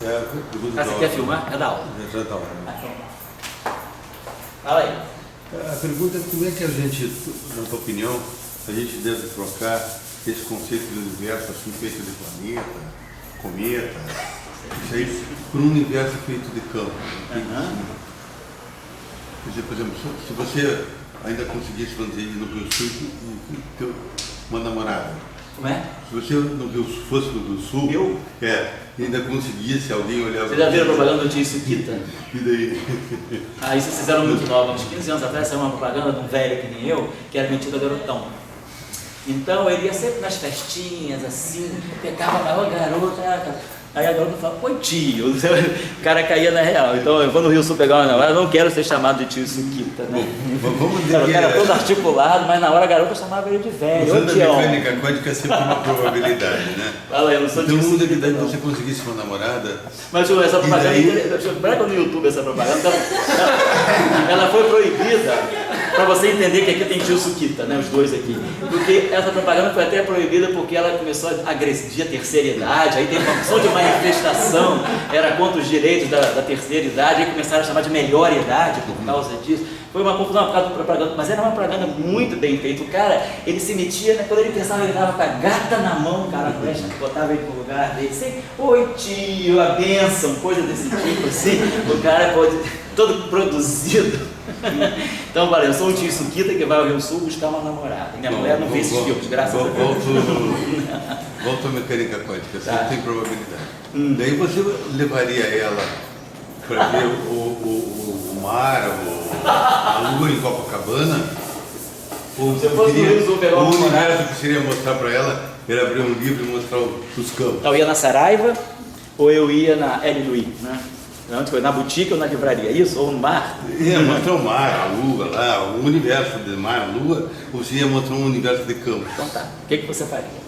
Você quer filmar? É da aula. Já da aula. Fala aí. A pergunta é como é que a gente, na tua opinião, a gente deve trocar esse conceito do universo assim feito de planeta, cometa, isso aí, por um universo feito de campo. Por exemplo, se você ainda conseguisse fazer no Rio Sul ter uma namorada. Como é? Se você no Rio, fosse no Rio Sul, eu? Ainda conseguisse alguém olhar. Você já viu a propaganda do Tio Suquita? E daí? Aí vocês eram muito novos, uns 15 anos atrás, saiu uma propaganda de um velho que nem eu, que era metido a garotão. Então ele ia sempre nas festinhas, assim, pegava a maior garota, aí a garota falava, oi tio, o cara caía na real. Então eu vou no Rio Sul pegar uma namorada, não quero ser chamado de Tio Suquita, né? Vamos dizer o cara todo articulado, mas na hora a garota chamava ele de velho. Usando a mecânica quântica é sempre uma probabilidade, né? Fala aí, eu não sou então, Tio Suquita. Então, se você conseguisse uma namorada... Mas essa propaganda, pega no YouTube essa propaganda, ela foi proibida. Para você entender que aqui tem Tio Suquita, né, os dois aqui. Porque essa propaganda foi até proibida porque ela começou a agredir a terceira idade, aí teve uma opção de manifestação, era contra os direitos da terceira idade, aí começaram a chamar de melhor idade por causa disso. Foi uma confusão por causa da propaganda, mas era uma propaganda muito bem feita. O cara, ele se metia, né, quando ele pensava, ele estava com a gata na mão, o cara botava ele no lugar dele, assim, oi tio, a bênção, coisa desse tipo, assim, o cara pode, todo produzido. Então, valeu, eu sou um Tio Suquita que vai ao Rio Sul buscar uma namorada. Minha mulher não vê esses filmes, graças a Deus. Volto à mecânica quântica, sempre tem probabilidade. Daí você levaria ela para ver o mar, a lua em Copacabana? Ou se eu fosse no Rio Sul pegar uma namorada, o universo que seria mostrar para ela, era abrir um livro e mostrar os campos? Eu ia na Saraiva ou eu ia na L. Louis, né? Onde foi? Na boutique ou na livraria, isso? Ou no mar? Ia mostrar o mar, a lua lá, o universo do mar, a lua, ou você ia mostrar um universo de campo? Então tá, o que você faria?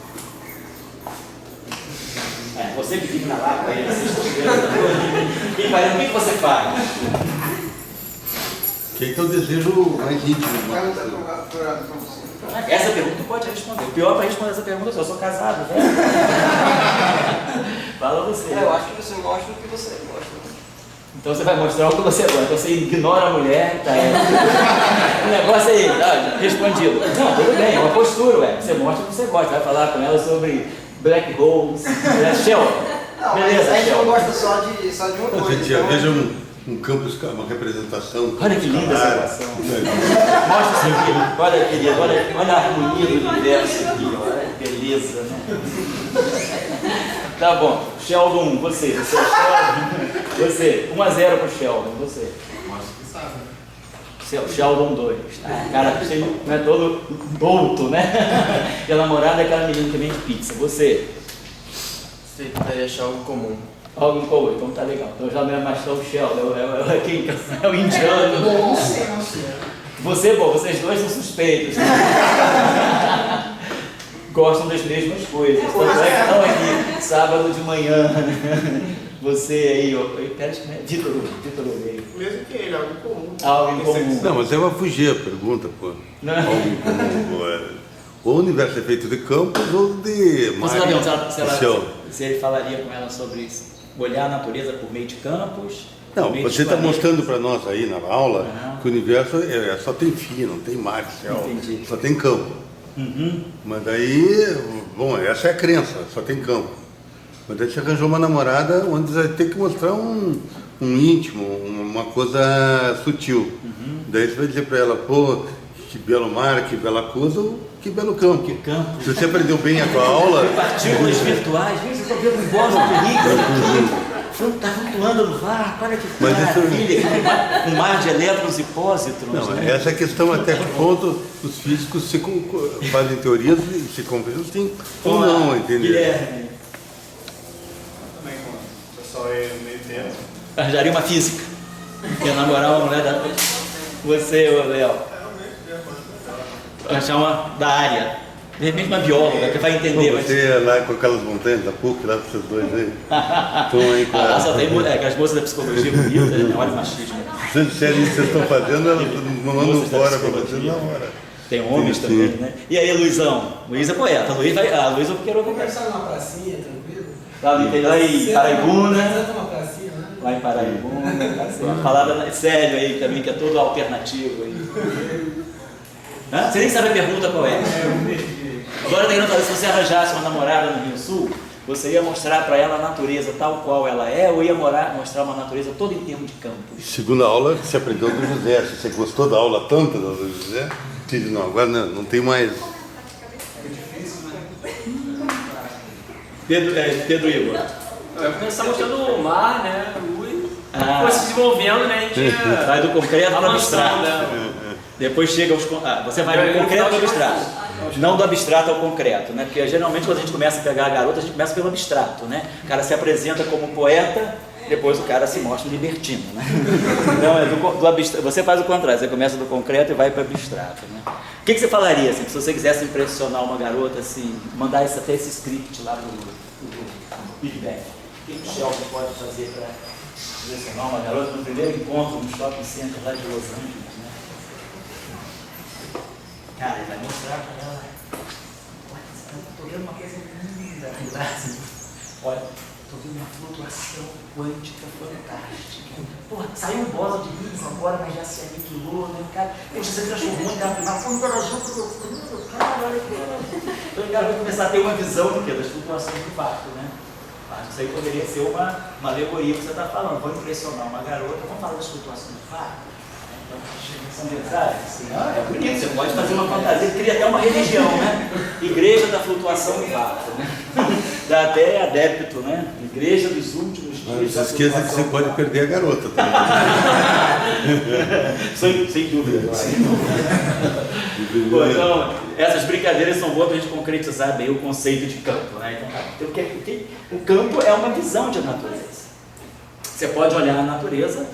Você que fica na lata aí, o que você faz? Que é o desejo mais íntimo. Essa pergunta tu pode responder. O pior para responder essa pergunta é eu sou casado, né? Fala você. Eu acho que você mostra o que você gosta. Então você vai mostrar o que você gosta. Então você ignora a mulher, tá? O negócio aí, tá? Respondido. Não, tudo bem, é uma postura, ué. Você mostra o que você gosta. Vai falar com ela sobre black holes, Shell. Não, beleza, a gente Shell. não gosta só de uma coisa. Gente, então... veja um campo, uma representação. Olha que linda essa equação. Mostra isso aqui. Olha, querido, olha a harmonia do universo aqui. Olha que beleza, né? Tá bom. Sheldon, você é Sheldon. Você, 1-0 pro Sheldon, você. Sheldon 2. Cara, você não é todo douto, né? E a namorada é aquela menina que vende pizza. Você? Você tentaria achar algo comum. Algo em comum, então tá legal. Então já não é mais tão Sheldon, é o indiano. Não sei. Você, bom, vocês dois são suspeitos. Gostam das mesmas coisas. Tanto é que estão aqui sábado de manhã. Você aí, ó. Pera, Vitor Oleiro. Mesmo que ele, algo comum. Algo em comum. Não, mas é uma fugir a pergunta, pô. Não. Algo em comum. Ou o universo é feito de campos ou de mar. Você sabe se ele falaria com ela sobre isso? Olhar a natureza por meio de campos? Não, meio você de está planetas. mostrando para nós aí na aula que o universo só tem fio, não tem mar, céu, Entendi. só tem campo. Mas daí, bom, essa é a crença, só tem campo. Mas daí você arranjou uma namorada onde você vai ter que mostrar um íntimo, uma coisa sutil. Daí você vai dizer para ela, pô, que belo mar, que bela coisa, ou que belo campo. Que campo. Se você aprendeu bem a tua aula... Partículas virtuais, vocês estão vendo um bóson aqui. Está flutuando no ar, para que maravilha. Um mar de elétrons e pósitrons. Não, né? essa é a questão até que ponto os físicos fazem teorias e se convencem sim ou não, entendeu? Guilherme. Também com o pessoal aí no meio tempo. Arranjaria uma física. Quer namorar uma mulher da... Você, Léo. Arranjar uma da área. De repente uma bióloga que vai entender. Você é lá com aquelas montanhas da PUC, lá com vocês dois aí. Estão aí com Lá só tem as moças da psicologia bonitas, né? Olha o machismo. Se vocês disserem isso que vocês estão fazendo, elas mandam Moças da fora para vocês psicologia. na hora. Tem homens Sim, também, sim. né? E aí, Luizão? Luiz é poeta. Luiz eu quero ouvir. Conversar numa pracinha, tranquilo. Lá em Paraibuna. Uma Uma palavra sério aí também, que é todo alternativo aí. Hã? Você nem sabe a pergunta qual é. Agora tá querendo fazer, se você arranjasse uma namorada no Rio Sul, você ia mostrar para ela a natureza tal qual ela é, ou ia mostrar uma natureza toda em termos de campo? Segunda aula que você aprendeu do José. Se você gostou da aula tanto do José, você diz, não, agora não tem mais. Pedro Igor. Eu começar mostrando o mar, né? A luz. Foi se desenvolvendo, né? A gente ia... Vai do concreto ao abstrato. Né? Depois chega aos... você vai do concreto ao abstrato. Não do abstrato ao concreto, né? Porque geralmente quando a gente começa a pegar a garota, a gente começa pelo abstrato, né? O cara se apresenta como poeta, depois o cara se mostra libertino, né? Então, você faz o contrário, você começa do concreto e vai para o abstrato, né? O que você falaria, assim, se você quisesse impressionar uma garota, assim, mandar até esse script lá pro feedback? O que o Sheldon pode fazer para impressionar uma garota no primeiro encontro no shopping center lá de Los Angeles, né? Cara, ele vai mostrar para ela, olha, estou vendo uma coisa linda, olha, estou vendo uma flutuação quântica fantástica. Porra, saiu um boson de Higgs agora, mas já se aniquilou, né, cara? Poxa, você transformou em uma interagiu com o fundo, cara, olha que... Então o cara vai começar a ter uma visão do quê? Das flutuações do quarto, né? Acho que isso aí poderia ser uma alegoria que você está falando. Vou impressionar uma garota, vamos falar das flutuações do quarto? São mensagens, assim, é bonito, você pode fazer uma fantasia, cria até uma religião, né? Igreja da flutuação do vácuo, né? Dá até adepto, né? Igreja dos últimos dias. Não se esqueça que você pode perder a garota também. sem dúvida. Bom, então, essas brincadeiras são boas para a gente concretizar bem o conceito de campo, né? Então, o campo é uma visão de natureza. Você pode olhar a natureza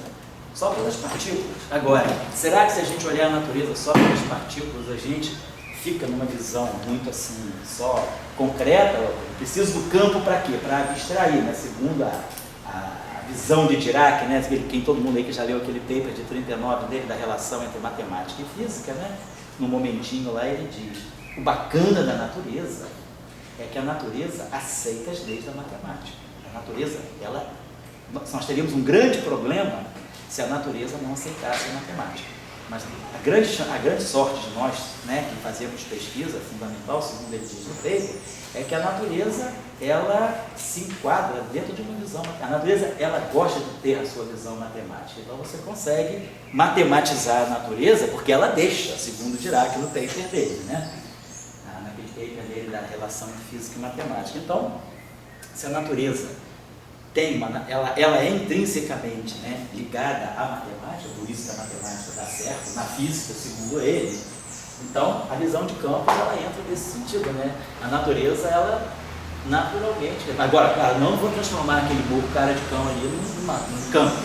só pelas partículas. Agora, será que se a gente olhar a natureza só pelas partículas, a gente fica numa visão muito assim, só concreta? Preciso do campo para quê? Para abstrair, né? Segundo a visão de Dirac, né? Quem todo mundo aí que já leu aquele paper de 39 dele, da relação entre matemática e física, né? No momentinho lá ele diz, o bacana da natureza é que a natureza aceita as leis da matemática. A natureza, nós teríamos um grande problema se a natureza não aceitasse a matemática. Mas a grande sorte de nós, né, que fazemos pesquisa fundamental, segundo ele diz no paper, é que a natureza, ela se enquadra dentro de uma visão. A natureza, ela gosta de ter a sua visão matemática. Então você consegue matematizar a natureza porque ela deixa, segundo Dirac no paper dele, né? Naquele paper dele da relação entre física e matemática. Então, se a natureza ela é intrinsecamente, né, ligada à matemática, por isso que a matemática dá certo, na física, segundo ele. Então, a visão de campo, ela entra nesse sentido, né? A natureza, ela naturalmente... Agora, claro, não vou transformar aquele burro cara de cão ali num campo,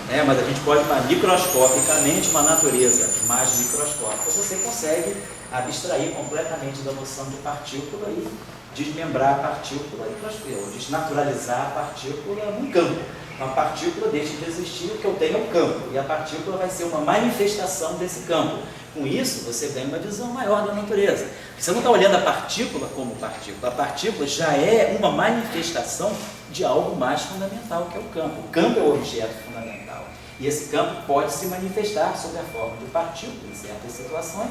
né? Mas a gente pode, microscopicamente, uma natureza mais microscópica, você consegue abstrair completamente da noção de partícula e desmembrar a partícula ou desnaturalizar a partícula num campo. Uma partícula deixa de existir, o que eu tenho é o campo, e a partícula vai ser uma manifestação desse campo. Com isso, você ganha uma visão maior da natureza. Você não está olhando a partícula como partícula, a partícula já é uma manifestação de algo mais fundamental, que é o campo. O campo é o objeto fundamental. E esse campo pode se manifestar sob a forma de partícula em certas situações,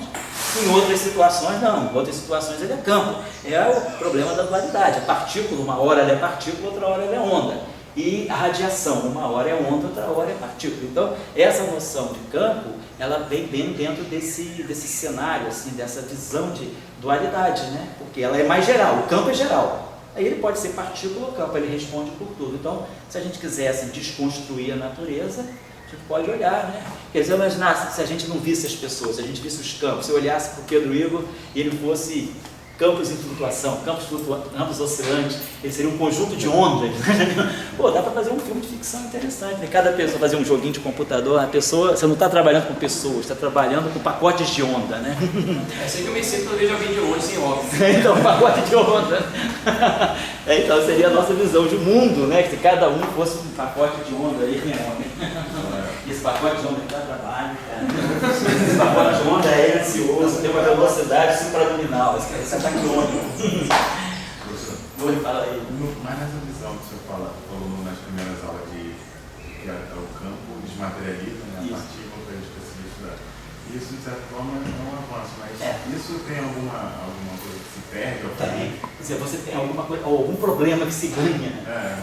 em outras situações não, em outras situações ele é campo. É o problema da dualidade. A partícula, uma hora ela é partícula, outra hora ela é onda. E a radiação, uma hora é onda, outra hora é partícula. Então, essa noção de campo, ela vem bem dentro desse cenário, assim, dessa visão de dualidade, né? Porque ela é mais geral, o campo é geral. Aí ele pode ser partícula ou campo, ele responde por tudo. Então, se a gente quisesse desconstruir a natureza, a gente pode olhar, né? Quer dizer, imaginar se a gente não visse as pessoas, se a gente visse os campos, se eu olhasse para o Pedro Igor e ele fosse campos em flutuação, campos oscilantes, ele seria um conjunto de ondas. Pô, dá para fazer um filme de ficção interessante, né? Cada pessoa fazer um joguinho de computador, a pessoa, você não está trabalhando com pessoas, está trabalhando com pacotes de onda, né? É assim que eu me sinto quando eu vejo alguém de onda sem óculos. Então, pacote de onda. Então, seria a nossa visão de mundo, né? Se cada um fosse um pacote de onda aí, E esse pacote de onda dá trabalho, cara. Esse pacote de onda é ansioso, tem uma velocidade supraluminal. Esse ataque ônico. Vou lhe falar aí. Mas nessa visão que você falou nas primeiras aulas de que o desmaterializa, né, a Isso. partícula que a gente precisa estudar. Isso, de certa forma, é um avanço, mas isso tem alguma coisa que se perde ao caminho? Quer dizer, você tem algum problema que se ganha.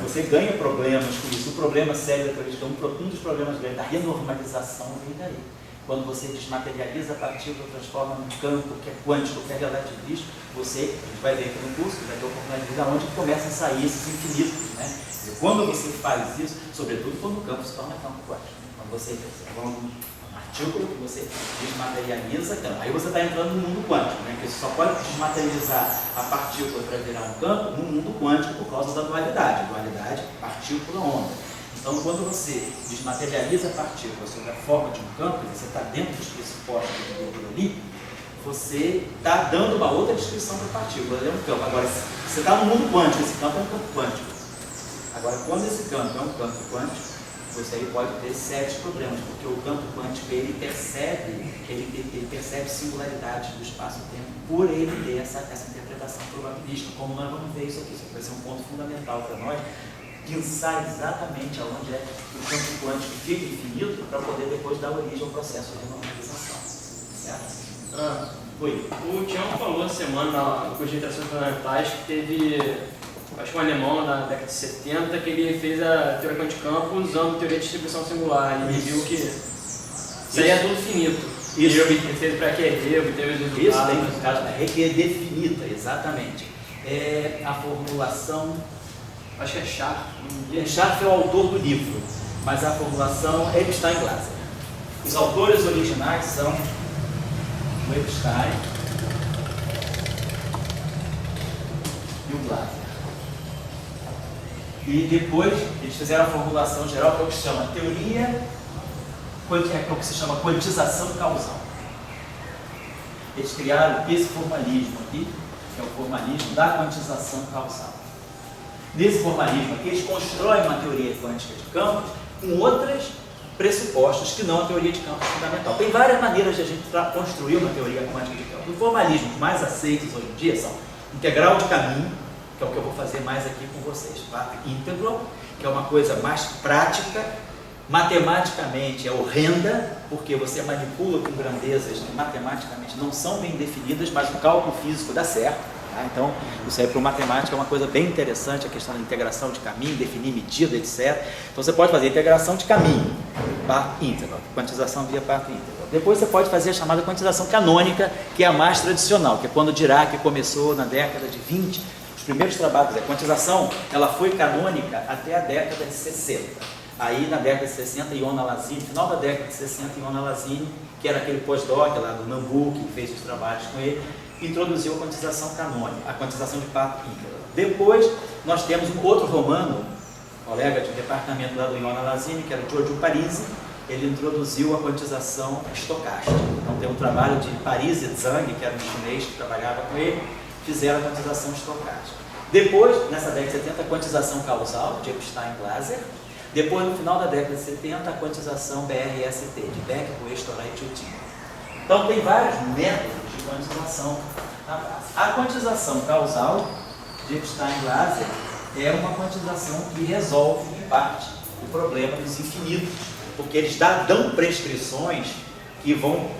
Você ganha problemas com isso. O problema sério da teoria de campo, um dos problemas grandes da renormalização vem daí. Quando você desmaterializa a partícula, transforma num campo que é quântico, que é relativístico, a gente vai ver aqui no curso, vai ter a oportunidade de ver onde começam a sair esses infinitos, né? E quando você faz isso, sobretudo quando o campo se torna campo quântico, quando você uma partícula que você desmaterializa, então, aí você está entrando no mundo quântico, né? Porque você só pode desmaterializar a partícula para virar um campo no mundo quântico por causa da dualidade, partícula-onda. Então, quando você desmaterializa a partícula sob a forma de um campo, você está dentro dos pressupostos do ali, você está dando uma outra descrição para a partícula, ele é um campo. Agora, você está no mundo quântico, esse campo é um campo quântico. Agora, quando esse campo é um campo quântico, você aí pode ter sérios problemas, porque o campo quântico ele percebe singularidades do espaço-tempo por ele ter essa interpretação probabilística. Como nós vamos ver isso aqui vai ser um ponto fundamental para nós, pensar exatamente aonde é o campo quântico fica infinito para poder depois dar origem ao processo de normalização. Certo? Oi. O Tião falou essa semana no curso de interações fundamentais que teve, acho que um alemão na década de 70, que ele fez a teoria quântico-campo usando a teoria de distribuição singular. Ele viu que seria tudo finito. Isso. Ele fez para QED, obteve os resultados. Isso tem no caso da RQ definida, exatamente. É a formulação. Acho que é Scharf. Scharf é o autor do livro, mas a formulação é Epstein e Glaser. Os autores originais são o Epstein e o Glaser. E depois eles fizeram a formulação geral, que é o que se chama teoria, é o que se chama quantização causal. Eles criaram esse formalismo aqui, que é o formalismo da quantização causal. Nesse formalismo aqui, eles constroem uma teoria quântica de campos com outros pressupostos que não a teoria de campos fundamental. Tem várias maneiras de a gente construir uma teoria quântica de campos. Os formalismos mais aceitos hoje em dia são integral de caminho, que é o que eu vou fazer mais aqui com vocês, path integral, que é uma coisa mais prática, matematicamente é horrenda, porque você manipula com grandezas que matematicamente não são bem definidas, mas o cálculo físico dá certo. Então, isso aí para o matemática é uma coisa bem interessante, a questão da integração de caminho, definir medida, etc. Então, você pode fazer integração de caminho, path integral, quantização via path integral. Depois você pode fazer a chamada quantização canônica, que é a mais tradicional, que é quando Dirac começou na década de 20, os primeiros trabalhos. A quantização ela foi canônica até a década de 60. Aí, na década de 60, Iona Lazini, final da década de 60, Iona Lazini, que era aquele pós-doc lá do Nambu, que fez os trabalhos com ele, introduziu a quantização canônica, a quantização de path integral. Depois, nós temos um outro romano, colega de departamento lá do Iona Lazini, que era o Giorgio Parisi, ele introduziu a quantização estocástica. Então, tem um trabalho de Parisi e Zhang, que era um chinês que trabalhava com ele, fizeram a quantização estocástica. Depois, nessa década de 70, a quantização causal, de Epstein e Glaser. Depois, no final da década de 70, a quantização BRST, de Beck, Westoray e Tchoutin. Então, tem vários métodos de quantização na base. A quantização causal de Epstein e Glaser é uma quantização que resolve, em parte, o problema dos infinitos, porque eles dão prescrições que vão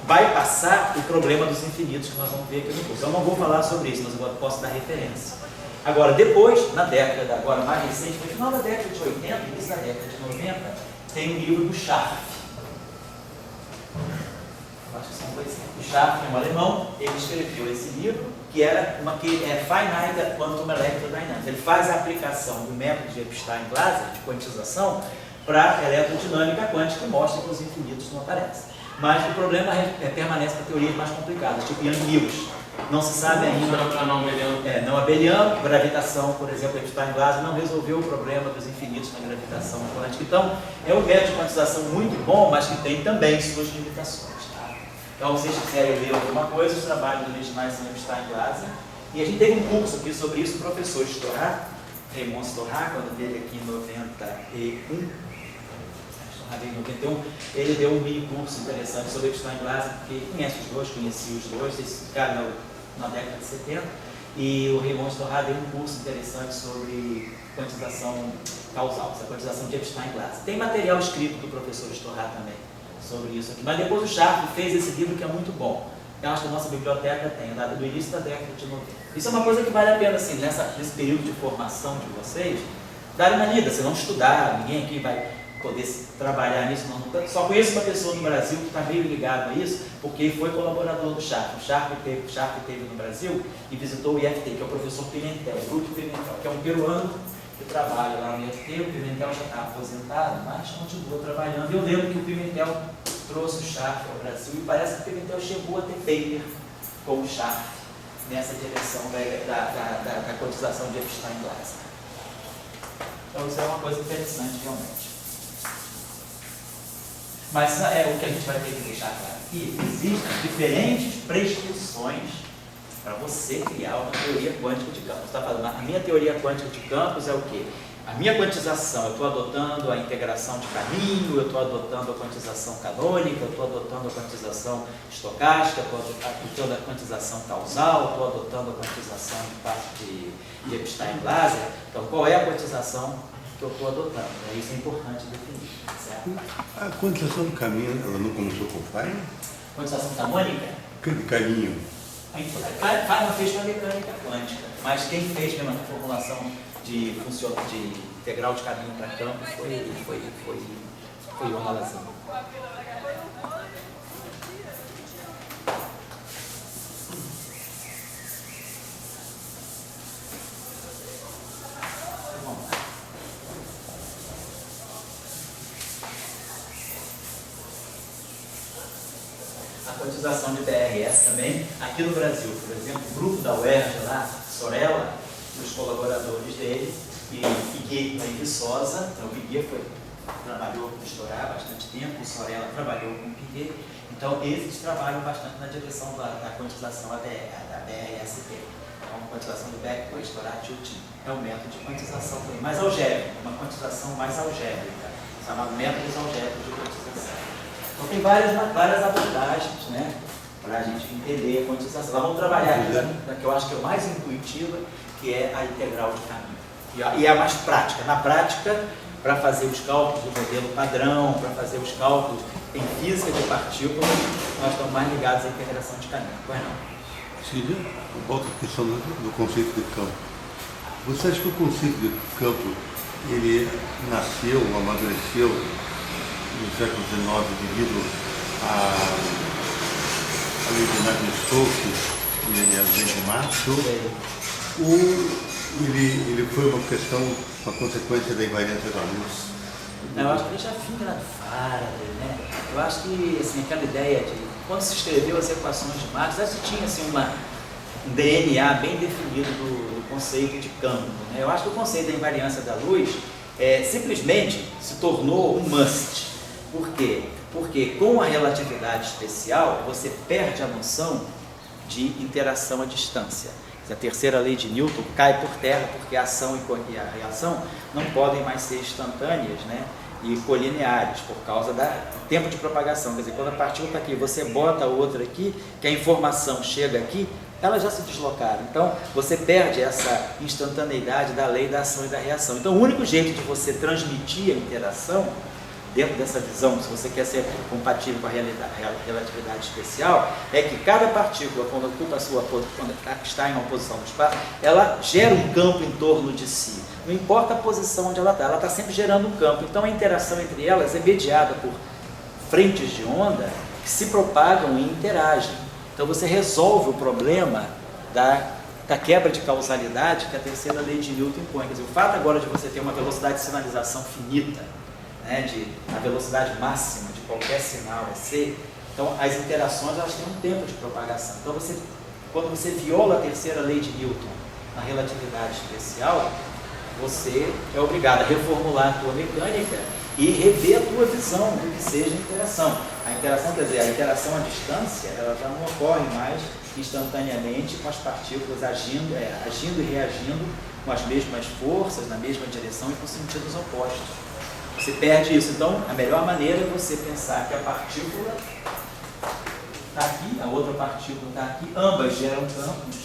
bypassar o problema dos infinitos que nós vamos ver aqui no curso. Eu não vou falar sobre isso, mas eu posso dar referência. Agora, depois, na década agora mais recente, no final da década de 80, início da década de 90, tem um livro do Scharf. Acho que são dois. O Scharf é um alemão, ele escreveu esse livro, que é Finite Quantum Electrodynamics. Ele faz a aplicação do método de Epstein-Glaser, de quantização, para a eletrodinâmica quântica, e mostra que os infinitos não aparecem. Mas o problema permanece para teorias mais complicadas, tipo Yang-Mills. Não se sabe ainda. Não abeliano, gravitação, por exemplo, Epstein-Glaser não resolveu o problema dos infinitos na gravitação quântica. Então, é um método de quantização muito bom, mas que tem também suas limitações. Tá? Então, se vocês quiserem ler alguma coisa, os trabalhos do originais são Epstein-Glaser. E a gente teve um curso aqui sobre isso, o professor Storrat, Raymond Storrat, quando veio aqui em 91. Em 91, ele deu um mini curso interessante sobre Epstein e Glaser, porque conhece os dois, conhecia os dois, eles ficaram na década de 70, e o Raymond Storrat deu um curso interessante sobre quantização causal, essa quantização de Epstein-Glaser. Tem material escrito do professor Storrat também sobre isso aqui, mas depois o Sharp fez esse livro que é muito bom. Eu acho que a nossa biblioteca tem, do início da década de 90. Isso é uma coisa que vale a pena, assim, nesse período de formação de vocês, darem uma lida, se não estudar, ninguém aqui vai poder trabalhar nisso, não. Só conheço uma pessoa no Brasil que está meio ligado a isso, porque foi colaborador do Sharp. O Sharp teve no Brasil e visitou o IFT, que é o professor Pimentel, o Grupo Pimentel, que é um peruano que trabalha lá no IFT. O Pimentel já está aposentado, mas continua trabalhando. Eu lembro que o Pimentel trouxe o Sharp ao Brasil e parece que o Pimentel chegou a ter paper com o Sharp nessa direção da quantização de Epstein-Glaser. Então isso é uma coisa interessante realmente. Mas o que a gente vai ter que deixar claro aqui, existem diferentes prescrições para você criar uma teoria quântica de campos. Está falando, a minha teoria quântica de campos é o quê? A minha quantização, eu estou adotando a integração de caminho, eu estou adotando a quantização canônica, eu estou adotando a quantização estocástica, estou adotando a quantização causal, estou adotando a quantização de Epstein-Glaser. Então, qual é a quantização que eu estou adotando? Isso é importante definir, certo? A quantização do caminho, ela não começou com Feynman? Quantização canônica? De caminho. Feynman fez para mecânica quântica, mas quem fez mesmo a formulação de integral de caminho para campo foi o Malazan. A quantização de BRS também, aqui no Brasil, por exemplo, o grupo da UERJ lá, Sorella, os colaboradores dele, e Piguet e Viçosa. Então o Piguet trabalhou com o Storrat há bastante tempo, o Sorella trabalhou com o Piguet. Então eles trabalham bastante na direção da quantização da BRST. Então a quantização do Beck, o Storrat e o Tim. É um método de quantização mais algébrica, uma quantização mais algébrica, chamado métodos algébricos de quantização. Então tem várias abordagens, né, para a gente entender a quantização. Nós vamos trabalhar aqui na que eu acho que é o mais intuitiva, que é a integral de caminho. E é a mais prática. Na prática, para fazer os cálculos do modelo padrão, para fazer os cálculos em física de partículas, nós estamos mais ligados à integração de caminho. Pois não? Cília, volta à questão do conceito de campo. Você acha que o conceito de campo, ele nasceu, amadureceu no século XIX devido à lei de Navier-Stokes e a lei de Maxwell? Ou ele foi uma consequência da invariância da luz? Não, eu acho que ele já vinha do Faraday, né? Eu acho que assim, aquela ideia de quando se escreveu as equações de Maxwell, já se tinha assim, um DNA bem definido do conceito de campo, né? Eu acho que o conceito da invariância da luz simplesmente se tornou um must. Por quê? Porque com a relatividade especial você perde a noção de interação à distância. A terceira lei de Newton cai por terra porque a ação e a reação não podem mais ser instantâneas, né, e colineares por causa do tempo de propagação. Quer dizer, quando a partícula está aqui, você bota a outra aqui, que a informação chega aqui, elas já se deslocaram. Então, você perde essa instantaneidade da lei da ação e da reação. Então, o único jeito de você transmitir a interação dentro dessa visão, se você quer ser compatível com a relatividade especial, é que cada partícula, quando ocupa quando está em uma posição no espaço, ela gera um campo em torno de si. Não importa a posição onde ela está sempre gerando um campo. Então a interação entre elas é mediada por frentes de onda que se propagam e interagem. Então você resolve o problema da quebra de causalidade que a terceira lei de Newton impõe. Quer dizer, o fato agora de você ter uma velocidade de sinalização finita, né, a velocidade máxima de qualquer sinal é c, então as interações elas têm um tempo de propagação. Então quando você viola a terceira lei de Newton na relatividade especial, você é obrigado a reformular a tua mecânica e rever a tua visão do que seja interação. A interação, quer dizer, a interação à distância, ela já não ocorre mais instantaneamente com as partículas agindo e reagindo com as mesmas forças, na mesma direção e com sentidos opostos. Você perde isso. Então, a melhor maneira é você pensar que a partícula está aqui, a outra partícula está aqui, ambas geram campos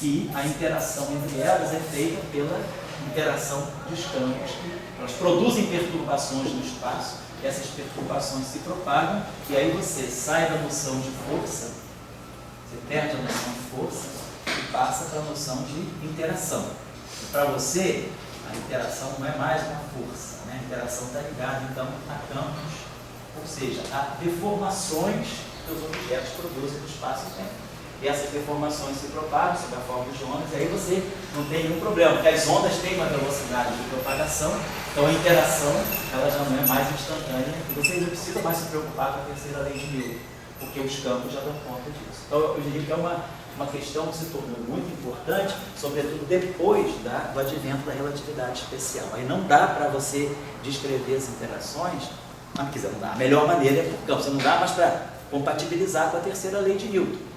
e a interação entre elas é feita pela interação dos campos, elas produzem perturbações no espaço, essas perturbações se propagam, e aí você sai da noção de força, você perde a noção de força e passa para a noção de interação. Para você, a interação não é mais uma força, né? A interação está ligada, então, a campos, ou seja, a deformações que os objetos produzem no espaço e tempo. E essas deformações se propagam sob a forma de ondas, e aí você não tem nenhum problema, porque as ondas têm uma velocidade de propagação, então a interação ela já não é mais instantânea, e você não precisa mais se preocupar com a terceira lei de Newton, porque os campos já dão conta disso. Então eu diria que é uma questão que se tornou muito importante, sobretudo depois do advento da relatividade especial. Aí não dá para você descrever as interações, mas quiser, não dá. A melhor maneira é por campo, você não dá mais para compatibilizar com a terceira lei de Newton.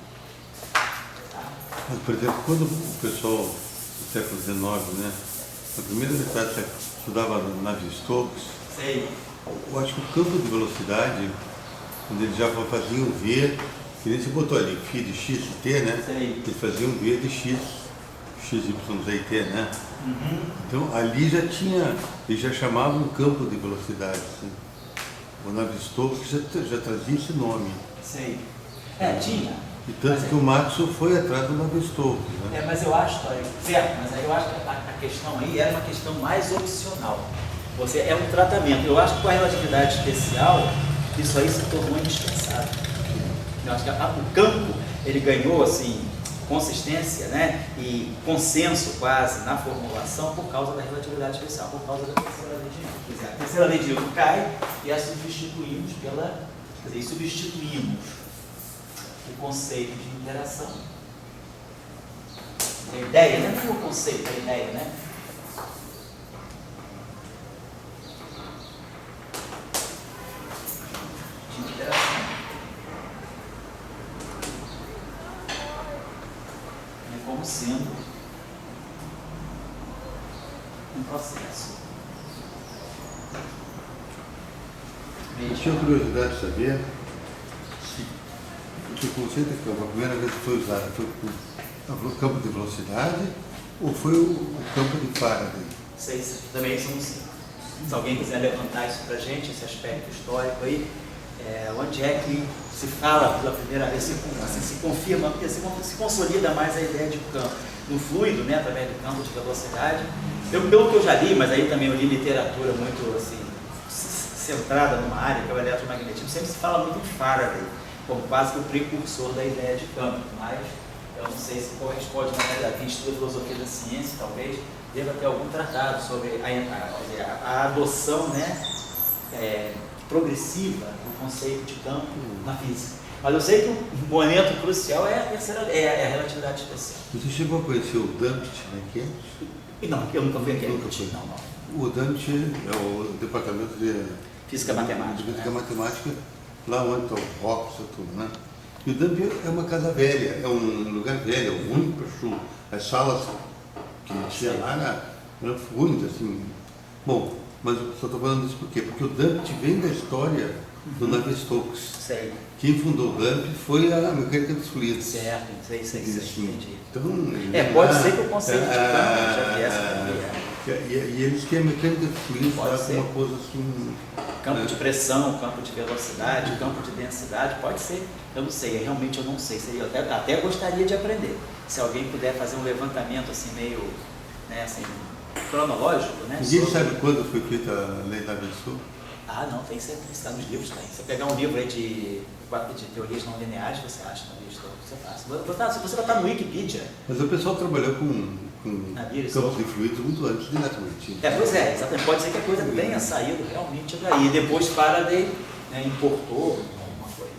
Mas, por exemplo, quando o pessoal do século XIX, né, na primeira metade do século, estudava Navier-Stokes, eu acho que o campo de velocidade, quando eles já faziam V, que nem se botou ali, φ de x e t, né? Eles faziam V de x, y, z e t, né? Então, ali já tinha, eles já chamavam campo de velocidade. Assim. O Navier-Stokes já trazia esse nome. Tinha. E tanto que o Maxwell foi atrás do Navier-Stokes, né? Mas eu acho, certo, mas aí eu acho que a questão aí era uma questão mais opcional. É um tratamento. Eu acho que com a relatividade especial, isso aí se tornou indispensável. Eu acho que o campo, ele ganhou, assim, consistência, né, e consenso quase na formulação por causa da relatividade especial, por causa da terceira lei de Newton. Quer dizer, a terceira lei de Newton cai e a substituímos o conceito de interação. A ideia, não é o conceito, a ideia, né? De interação. Como sendo um processo. Eu tinha curiosidade de saber se o conceito de campo, a primeira vez que foi usado, foi o campo de velocidade ou foi o campo de Faraday? Também são sim. Se alguém quiser levantar isso para a gente, esse aspecto histórico aí, onde é que se fala pela primeira vez, se confirma, porque se consolida mais a ideia de campo. No fluido, né, através do campo de velocidade. Pelo que eu já li, mas aí também eu li literatura muito assim, centrada numa área, que é o eletromagnetismo, sempre se fala muito de Faraday, como quase que o precursor da ideia de campo, mas eu não sei se corresponde na realidade. Quem estuda filosofia da ciência, talvez, deva ter algum tratado sobre a adoção, né, progressiva do conceito de campo na física. Mas eu sei que o momento crucial é a relatividade especial. Você chegou a conhecer o Dumpty, né, que é? Não, eu nunca fui aqui. O Dumpty é o departamento de Física Matemática. Física Matemática, lá onde está o Hopps e tudo, né? E o Dumpty é uma casa velha, é um lugar velho, é único para chuva. As salas que tinha lá eram únicas, assim. Bom, mas eu só estou falando isso por quê? Porque o Dumpty vem da história do Navier-Stokes. Sei. Quem fundou o Dumpty foi a mecânica dos fluidos. Certo, sei, entendi. Então, pode ser que o conceito de campo já viesse também. E eles têm a mecânica dos fluidos, uma coisa assim... Campo de pressão, campo de velocidade, campo de densidade, pode ser. Eu não sei, realmente eu não sei. Até gostaria de aprender. Se alguém puder fazer um levantamento assim meio, né, assim, cronológico, né? Ninguém sabe quando foi feita a lei da Navier-Stokes? Não, tem sempre, está nos livros, tem. Se você pegar um livro aí de teorias não lineares, você acha Navier-Stokes, você faz. Você vai estar no Wikipedia. Mas o pessoal trabalhou com campos de fluidos muito antes de eletromagnetismo. Pois é, exatamente. Pode ser que a coisa tenha saído realmente daí. E depois Faraday, né, importou alguma coisa.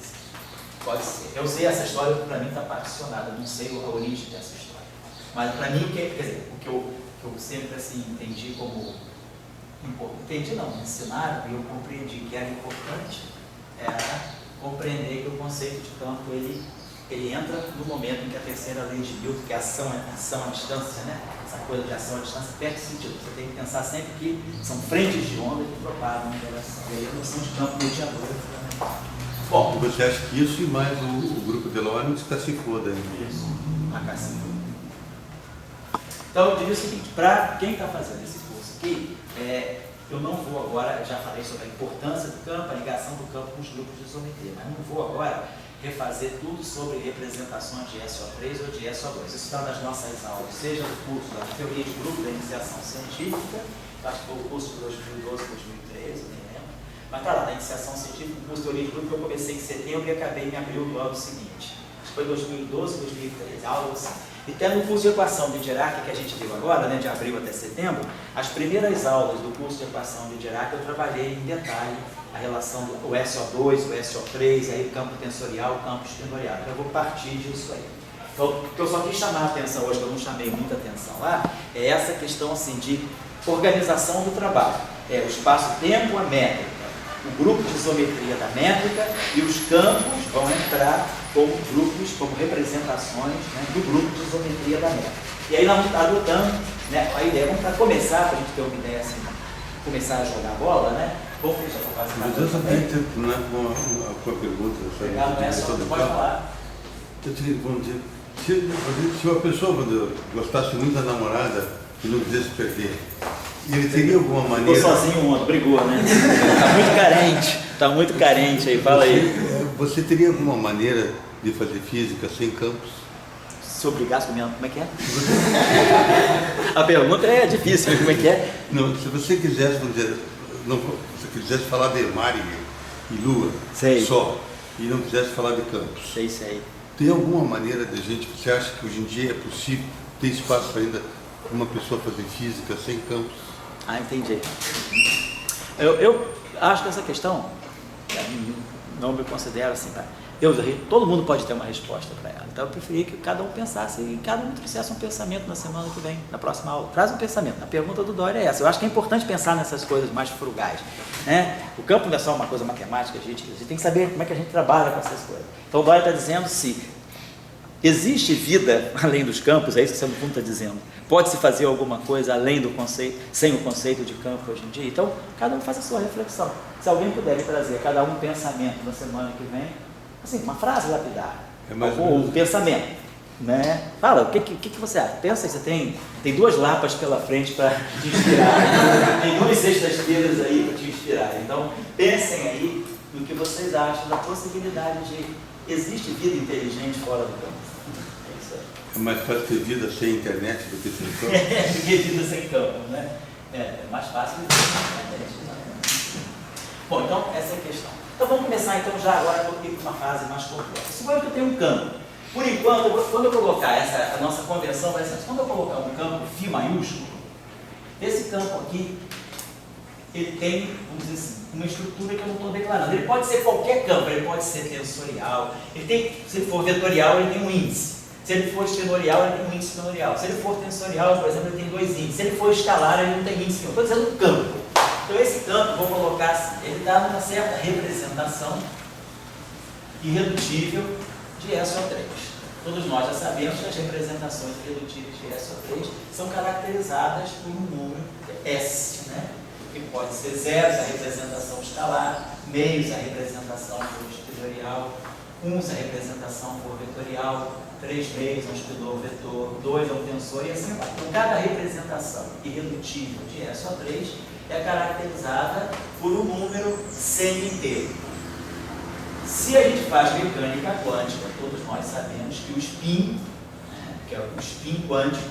Pode ser. Eu sei essa história, para mim está particionada, não sei a origem dessa história. Mas para mim, o que eu sempre assim, entendi como importante, me ensinaram e eu compreendi que era importante, era compreender que o conceito de campo ele entra no momento em que a terceira lei de Newton, que é a ação à distância, né? Essa coisa de ação à distância perde sentido. Você tem que pensar sempre que são frentes de onda que propagam a interação. E aí a noção de campo mediador é fundamental. Bom, você acha que isso e mais o grupo de Lorentz cacifou daí? Isso, a cacifou. Então eu diria o seguinte, para quem está fazendo esse curso aqui, eu não vou agora, já falei sobre a importância do campo, a ligação do campo com os grupos de isometria, mas não vou agora refazer tudo sobre representações de SO3 ou de SO2. Isso está nas nossas aulas, seja no curso da teoria de grupo da iniciação científica, acho que foi o curso de 2012, 2013, nem lembro, mas está lá, na iniciação científica, o curso de teoria de grupo que eu comecei em setembro e acabei em abril do ano seguinte. Acho que foi 2012, 2013, aulas assim. E até no curso de equação de Dirac, que a gente viu agora, né, de abril até setembro, as primeiras aulas do curso de equação de Dirac eu trabalhei em detalhe a relação do SO2, o SO3, aí o campo tensorial, o campo espinorial. Então eu vou partir disso aí. Então, o que eu só quis chamar a atenção hoje, que eu não chamei muita atenção lá, é essa questão assim de organização do trabalho. O espaço-tempo, a métrica, o grupo de isometria da métrica e os campos vão entrar como grupos, como representações, né, do grupo de isometria da métrica. E aí nós vamos estar adotando, né, a ideia, vamos para começar, para a gente ter uma ideia assim, começar a jogar bola, né? Vamos já estou quase Mas eu só tenho que terminar com a pergunta. Não é só, pode falar. Eu te vou dizer, se uma pessoa gostasse muito da namorada e não quisesse perder, ele teria alguma maneira... Ficou sozinho ontem, brigou, né? Está muito carente aí, fala aí. Você teria alguma maneira de fazer física sem campos? Se obrigasse com como é que é? A pergunta é difícil, mas como é que é? Não, se você quisesse, se quisesse falar de mar e lua, sei, só, e não quisesse falar de campos. Sei. Tem alguma maneira de você acha que hoje em dia é possível, tem espaço ainda para uma pessoa fazer física sem campos? Ah, entendi. Eu acho que essa questão, não me considero assim, tá? Todo mundo pode ter uma resposta para ela. Então eu preferi que cada um pensasse e cada um trouxesse um pensamento na semana que vem, na próxima aula. Traz um pensamento. A pergunta do Dória é essa. Eu acho que é importante pensar nessas coisas mais frugais, né? O campo não é só uma coisa matemática, a gente tem que saber como é que a gente trabalha com essas coisas. Então o Dória está dizendo se existe vida além dos campos, é isso que você no fundo está dizendo. Pode-se fazer alguma coisa além do conceito, sem o conceito de campo hoje em dia? Então, cada um faz a sua reflexão. Se alguém puder trazer cada um pensamento na semana que vem, assim, uma frase lapidar, ou um pensamento, né? Fala, o que você acha? Pensa que você tem 2 lapas pela frente para te inspirar, tem 2 sextas-feiras aí para te inspirar. Então, pensem aí no que vocês acham da possibilidade de existe vida inteligente fora do campo. É isso aí. É mais fácil ter vida sem internet do que sem campo? Do que vida sem campo, né? É mais fácil viver sem internet, exatamente. Bom, então essa é a questão. Então vamos começar então já agora com uma fase mais complexa. Suponha que eu tenho um campo. Por enquanto, quando eu colocar a nossa convenção vai ser, quando eu colocar um campo φ maiúsculo, esse campo aqui, ele tem, vamos dizer assim, uma estrutura que eu não estou declarando. Ele pode ser qualquer campo, ele pode ser tensorial, se ele for vetorial, ele tem um índice. Se ele for esfinorial, ele tem um índice esfinorial. Se ele for tensorial, por exemplo, ele tem 2 índices. Se ele for escalar, ele não tem índice nenhum. Estou dizendo um campo. Então esse campo, vou colocar assim, ele dá uma certa representação irredutível de SO3. Todos nós já sabemos que as representações irredutíveis de SO3 são caracterizadas por um número S, né? Que pode ser zeros, a representação escalar, meios, a representação por esquizorial, 1 a representação por vetorial, 3 meios, um esquidor vetor, 2 é um tensor e assim vai. Então cada representação irredutível de SO3 é caracterizada por um número semi-inteiro. Se a gente faz mecânica quântica, todos nós sabemos que o spin, né, que é o spin quântico,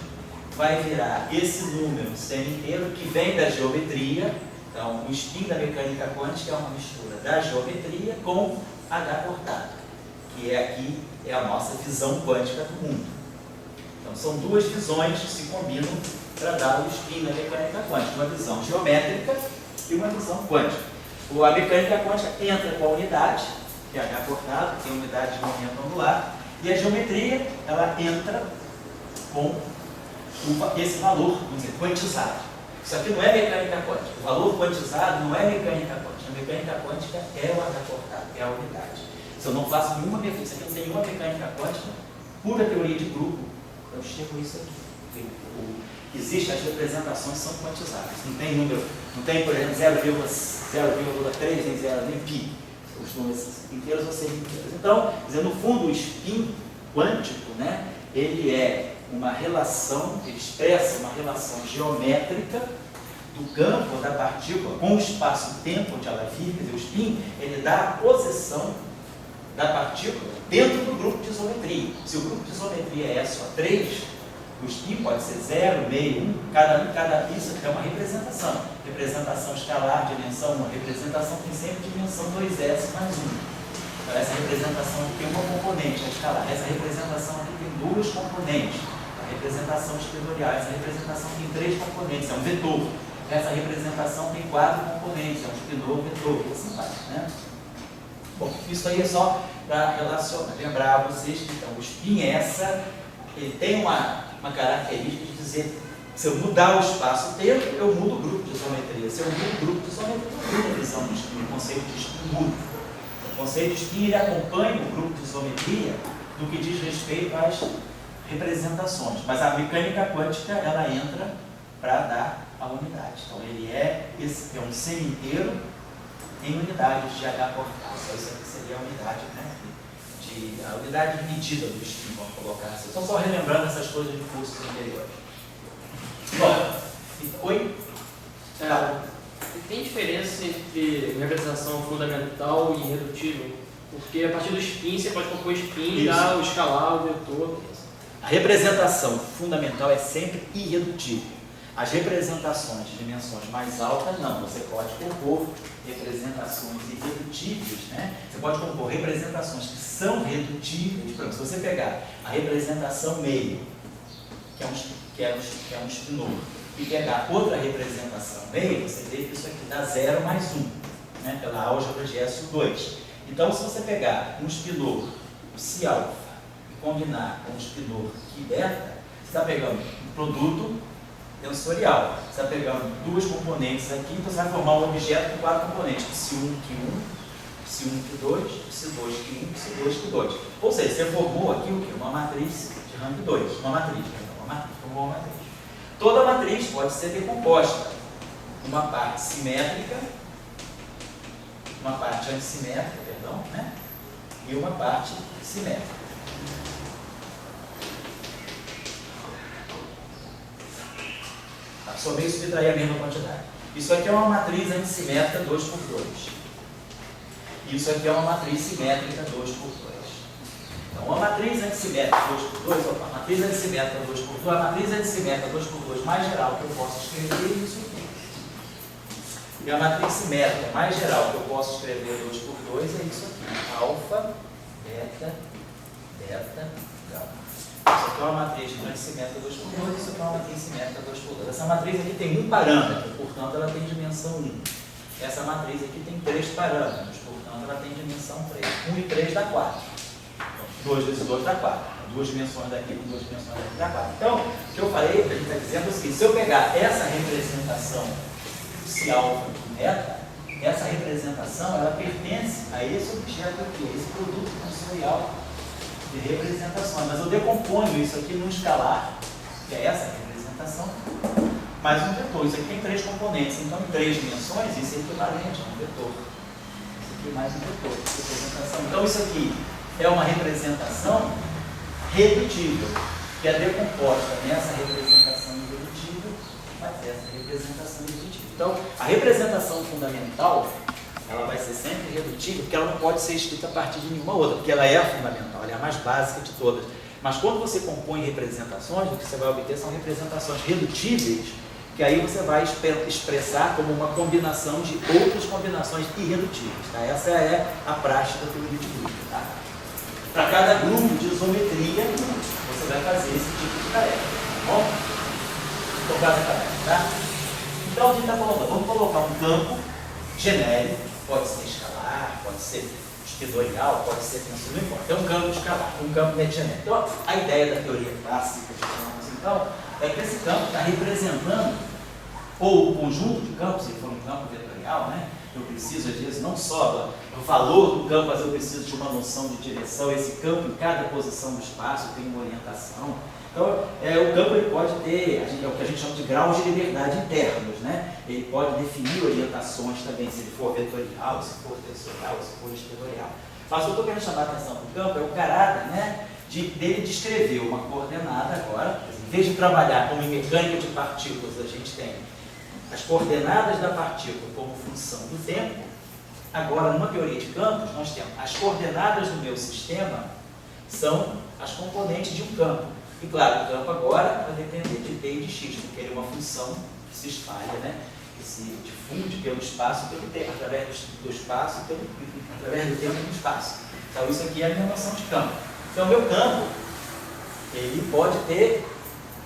vai virar esse número semi-inteiro que vem da geometria. Então, o spin da mecânica quântica é uma mistura da geometria com H cortado, que aqui é a nossa visão quântica do mundo. Então, são 2 visões que se combinam para dar o spin da mecânica quântica, uma visão geométrica e uma visão quântica. A mecânica quântica entra com a unidade, que é H cortado, que é a unidade de momento angular, e a geometria, ela entra com esse valor, vamos dizer, quantizado. Isso aqui não é mecânica quântica. O valor quantizado não é mecânica quântica. A mecânica quântica é o H cortado, é a unidade. Se eu não faço nenhuma mecânica, isso aqui não tem nenhuma mecânica quântica, pura teoria de grupo, eu chego isso aqui. Existem as representações que são quantizadas. Não tem número, não tem, por exemplo, 0,3 nem 0, nem π. Os números inteiros vão ser inteiros. Então, no fundo, o spin quântico, né, ele é uma relação, ele expressa uma relação geométrica do campo da partícula com o espaço-tempo onde ela vive. Quer dizer, o spin, ele dá a posição da partícula dentro do grupo de isometria. Se o grupo de isometria é só 3, o spin pode ser 0, meio, 1, isso é uma representação. Representação escalar, dimensão 1. Representação tem sempre dimensão 2s mais 1. Então, essa representação aqui tem uma componente, a escalar. Essa representação aqui tem 2 componentes. A representação espinorial. Essa representação tem 3 componentes, é um vetor. Essa representação tem 4 componentes, é um espinor, vetor, e assim vai, né? Bom, isso aí é só para relacionar, lembrar a vocês que então, o spin ele tem uma característica de dizer, se eu mudar o espaço-tempo, eu mudo o grupo de isometria. Se eu mudo o grupo de isometria, eu mudo a visão do spin, o conceito de spin muda. O conceito de spin ele acompanha o grupo de isometria no que diz respeito às representações, mas a mecânica quântica ela entra para dar a unidade. Então ele é um semi-inteiro em unidades de H por K. Isso aqui seria a unidade, né? A unidade de medida do spin, vamos colocar assim. Então, só relembrando essas coisas de cursos anteriores. Bom, oi? Tem diferença entre representação fundamental e irredutível? Porque a partir do spin, você pode compor spin, dar o escalar, o vetor. A representação fundamental é sempre irredutível. As representações de dimensões mais altas, não. Você pode compor representações irredutíveis, né? Você pode compor representações que são redutíveis. Por exemplo, se você pegar a representação meio, que é um espinor, e pegar outra representação meio, você vê que isso aqui dá 0 mais 1, né? Pela álgebra de SU2. Então, se você pegar um espinor psi alfa e combinar com um espinor Ki beta, você está pegando um produto tensorial. Você está pegando 2 componentes aqui, então você vai formar um objeto com 4 componentes, Psi1, Ki1, Psi1, Ki2, Psi2, Ki1, Psi2, Ki2. Ou seja, você formou aqui o quê? Uma matriz de rank 2. Uma matriz. Formou uma matriz. Toda matriz pode ser decomposta. Uma parte simétrica, uma parte antissimétrica, perdão, né? E uma parte simétrica. Absorver e subtrair a mesma quantidade. Isso aqui é uma matriz antissimétrica 2 por 2. Isso aqui é uma matriz simétrica 2 por 2. Então, uma matriz antissimétrica 2 por 2, a matriz antissimétrica 2 por 2, a matriz antissimétrica 2 por 2 mais geral que eu posso escrever é isso aqui. E a matriz simétrica mais geral que eu posso escrever 2 por 2 é isso aqui. Alfa, beta, beta, gama. Isso aqui é uma matriz antissimétrica 2 por 2, isso aqui é uma matriz simétrica 2 por 2. Essa matriz aqui tem um parâmetro, portanto ela tem dimensão 1. Essa matriz aqui tem 3 parâmetros, portanto ela tem dimensão 3. 1 e 3 dá 4. 2 vezes 2 dá 4. 2 dimensões daqui com 2 dimensões daqui dá 4. Então, o que eu falei, o que a gente está dizendo é o seguinte: se eu pegar essa representação psi alfa meta, essa representação ela pertence a esse objeto aqui, a esse produto tensorial de representações, mas eu decomponho isso aqui num escalar, que é essa representação, mais um vetor. Isso aqui tem 3 componentes, então em 3 dimensões isso é equivalente a um vetor. Isso aqui mais um vetor, representação. Então isso aqui é uma representação redutível, que é decomposta nessa representação irredutível, mas essa representação irredutível. Então a representação fundamental ela vai ser sempre redutível, porque ela não pode ser escrita a partir de nenhuma outra, porque ela é a fundamental, ela é a mais básica de todas. Mas quando você compõe representações, o que você vai obter são representações redutíveis, que aí você vai expressar como uma combinação de outras combinações irredutíveis. Tá? Essa é a praxe da teoria de grupo. Tá? Para cada grupo de isometria, você vai fazer esse tipo de tarefa. Tá bom? Então, faz a tarefa. Tá? Então, a gente está colocando, vamos colocar um campo genérico. Pode ser escalar, pode ser espinorial, pode ser tensor, não importa. É um campo escalar, um campo genérico. Então, a ideia da teoria clássica, então, é que esse campo está representando ou o conjunto de campos, se for um campo vetorial, né? Eu preciso, às vezes, não só do valor do campo, mas eu preciso de uma noção de direção. Esse campo, em cada posição do espaço, tem uma orientação. Então, o campo ele pode ter, é o que a gente chama de graus de liberdade internos, né? Ele pode definir orientações também, se ele for vetorial, se for tensorial, se for espinorial. Mas o que eu estou querendo chamar a atenção para o campo é o caráter, né, dele descrever uma coordenada agora. Em vez de trabalhar como em mecânica de partículas, a gente tem as coordenadas da partícula como função do tempo. Agora, numa teoria de campos, nós temos as coordenadas do meu sistema são as componentes de um campo. E claro, o campo agora vai depender de t e de x, porque ele é uma função que se espalha, né? Que se difunde pelo espaço e pelo tempo, através do espaço e através do tempo e do espaço. Então, isso aqui é a minha noção de campo. Então, o meu campo, ele pode ter...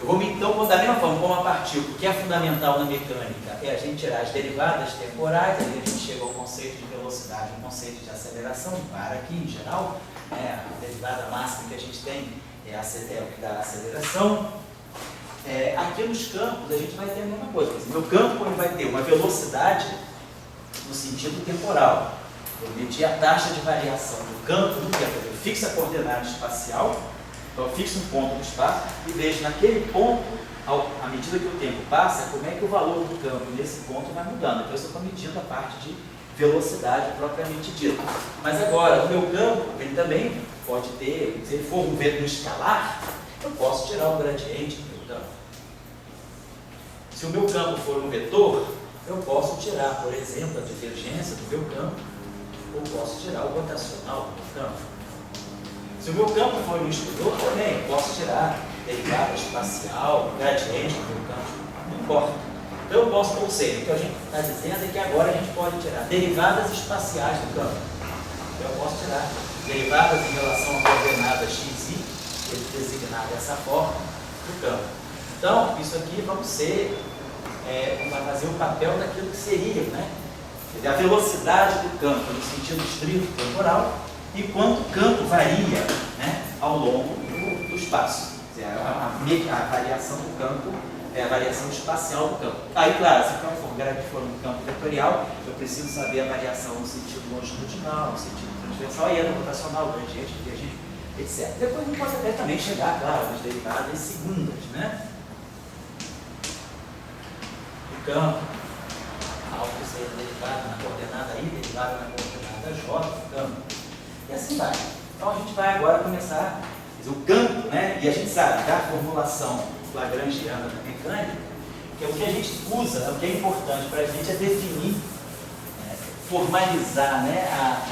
Então, da mesma forma como a partícula, que é fundamental na mecânica, é a gente tirar as derivadas temporais, aí a gente chega ao conceito de velocidade, ao conceito de aceleração, para aqui em geral, né, a derivada máxima que a gente tem é o que dá a aceleração. Aqui nos campos a gente vai ter a mesma coisa. Meu campo ele vai ter uma velocidade no sentido temporal. Eu medi a taxa de variação do campo do tempo. Eu fixo a coordenada espacial. Então, eu fixo um ponto no espaço e vejo naquele ponto, à medida que o tempo passa, como é que o valor do campo nesse ponto vai mudando. Então, eu estou medindo a parte de velocidade propriamente dita. Mas agora, o meu campo, ele também pode ter, se ele for um vetor escalar, eu posso tirar o gradiente do meu campo. Se o meu campo for um vetor, eu posso tirar, por exemplo, a divergência do meu campo, ou posso tirar o rotacional do meu campo. Se o meu campo for um escritor, também posso tirar derivada espacial, gradiente do meu campo, não importa. Então eu posso, ou seja, o que a gente está dizendo é que agora a gente pode tirar derivadas espaciais do campo. Então eu posso tirar derivadas em relação à coordenada x, y, designada dessa forma, do campo. Então, isso aqui vai fazer o papel daquilo que seria, né? A velocidade do campo no sentido estrito temporal, e quanto o campo varia, né, ao longo do espaço. A variação do campo é a variação espacial do campo. Aí, claro, se o campo for um campo vetorial, eu preciso saber a variação no sentido longitudinal, no sentido transversal, e a rotacional, gradiente, divergente, etc. Depois a gente pode até também chegar, claro, nas derivadas segundas, né? O campo, algo seria derivado na coordenada I, derivado na coordenada J, o campo. E assim vai. Então a gente vai agora começar o campo, né? E a gente sabe da formulação lagrangiana da mecânica, que é o que a gente usa, o que é importante para a gente é definir, formalizar, né, a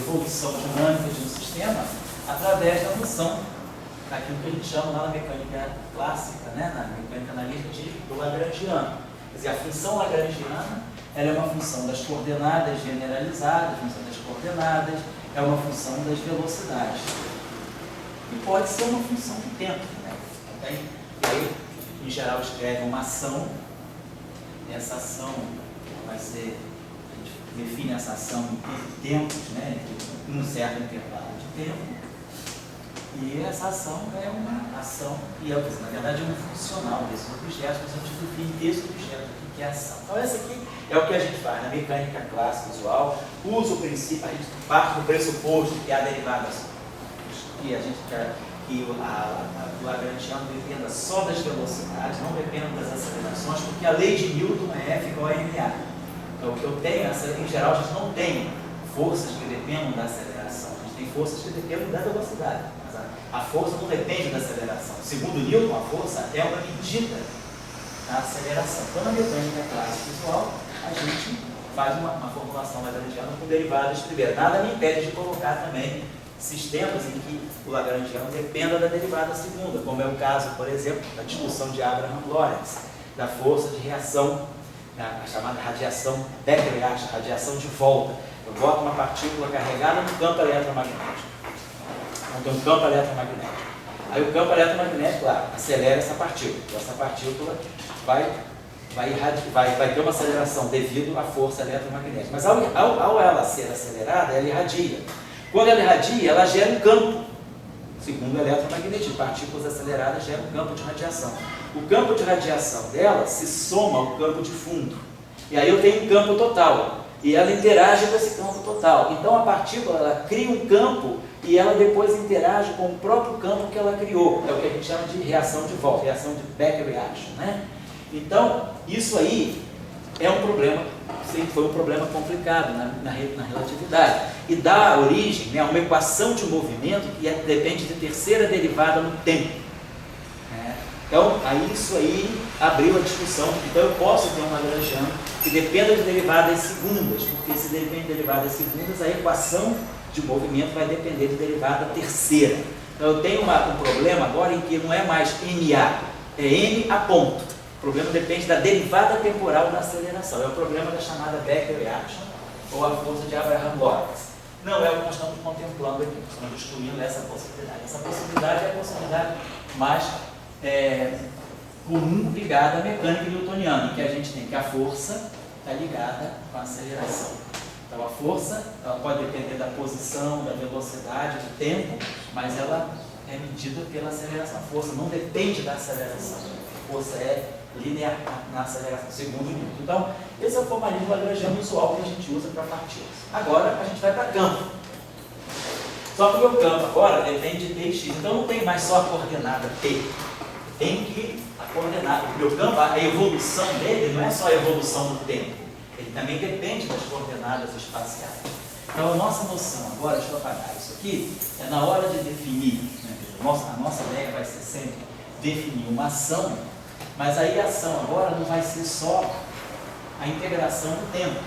evolução dinâmica de um sistema através da noção daquilo que a gente chama lá na mecânica clássica, né, na mecânica analítica do lagrangiano. Quer dizer, a função lagrangiana ela é uma função das coordenadas generalizadas, a função das coordenadas, é uma função das velocidades. E pode ser uma função do tempo, né? Também, e aí, em geral, escreve uma ação, e essa ação vai ser, a gente define essa ação em tempos, né? Em um certo intervalo de tempo. E essa ação é uma ação, e na verdade é um funcional desses objetos, mas a gente define desse objeto aqui que é a ação. Então, essa aqui é o que a gente faz na mecânica clássica usual, usa o princípio, a gente parte do pressuposto que a derivada, que a gente quer que o lagrangiano dependa só das velocidades, não dependa das acelerações, porque a lei de Newton é F igual a ma. Então, o que eu tenho, em geral, a gente não tem forças que dependam da aceleração, a gente tem forças que dependem da velocidade. A força não depende da aceleração. Segundo Newton, a força é uma medida da aceleração. Então, na mecânica clássica usual, a gente faz uma formulação lagrangiana com derivadas primeiro. Nada me impede de colocar também sistemas em que o lagrangiano dependa da derivada segunda, como é o caso, por exemplo, da discussão de Abraham-Lorentz, da força de reação, a chamada radiação Becker-Yarch, radiação de volta. Eu boto uma partícula carregada no campo eletromagnético. Então, um campo eletromagnético. Aí o campo eletromagnético, claro, acelera essa partícula. Essa partícula vai ter uma aceleração devido à força eletromagnética. Mas ao ela ser acelerada, ela irradia. Quando ela irradia, ela gera um campo. Segundo o eletromagnetismo, partículas aceleradas geram um campo de radiação. O campo de radiação dela se soma ao campo de fundo. E aí eu tenho um campo total. E ela interage com esse campo total. Então a partícula ela cria um campo e ela depois interage com o próprio campo que ela criou. É o que a gente chama de reação de volta, reação de Becker-Yarch, né? Então, isso aí é um problema foi um problema complicado na relatividade. E dá origem, né, a uma equação de movimento que depende de terceira derivada no tempo. Né? Então, isso aí abriu a discussão. Então, eu posso ter um lagrangiano que dependa de derivadas segundas, porque se depende de derivadas segundas, a equação de movimento vai depender de derivada terceira. Então, eu tenho um problema agora em que não é mais NA, é N a ponto. O problema depende da derivada temporal da aceleração. É o problema da chamada back reaction, ou a força de Abraham-Lorentz. Não é o que nós estamos contemplando aqui, nós estamos excluindo essa possibilidade. Essa possibilidade é a possibilidade mais comum ligada à mecânica newtoniana, em que a gente tem que a força está ligada com a aceleração. Então a força ela pode depender da posição, da velocidade, do tempo, mas ela é medida pela aceleração. A força não depende da aceleração. A força é linear na aceleração, segundo Newton. Então, esse é o formalismo lagrangiano usual que a gente usa para partículas. Agora, a gente vai para campo. Só que o meu campo agora depende de t e x. Então, não tem mais só a coordenada t. Tem que a coordenada. O meu campo, a evolução dele não é só a evolução do tempo. Ele também depende das coordenadas espaciais. Então, a nossa noção agora, deixa eu apagar isso aqui, é na hora de definir, né? A nossa ideia vai ser sempre definir uma ação. Mas aí a ação agora não vai ser só a integração do tempo.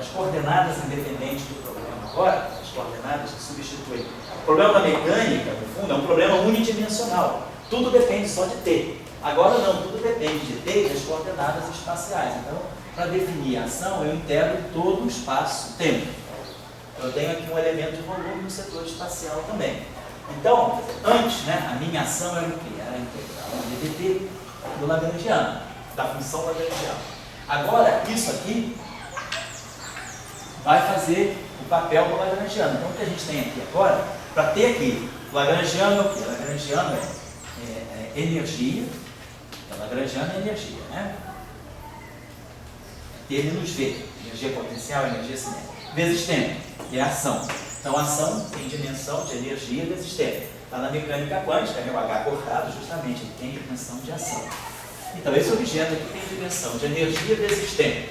As coordenadas independentes do problema agora, as coordenadas que substituem. O problema da mecânica, no fundo, é um problema unidimensional. Tudo depende só de t. Agora não, tudo depende de t e das coordenadas espaciais. Então, para definir a ação, eu integro todo o espaço-tempo. Eu tenho aqui um elemento de volume no setor espacial também. Então, antes, né, a minha ação era o quê? Era a integral de dt do lagrangiano, da função lagrangiana. Agora, isso aqui vai fazer o papel do lagrangiano. Então, o que a gente tem aqui agora, para ter aqui, o lagrangiano é o quê? O lagrangiano é energia, lagrangiano é energia, né? T menos V, energia potencial, energia cinética, vezes tempo, que é a ação. Então, a ação tem dimensão de energia vezes tempo. Está na mecânica quântica, né? O H cortado, justamente, ele tem dimensão de ação. Então, esse objeto aqui tem dimensão de energia vezes tempo.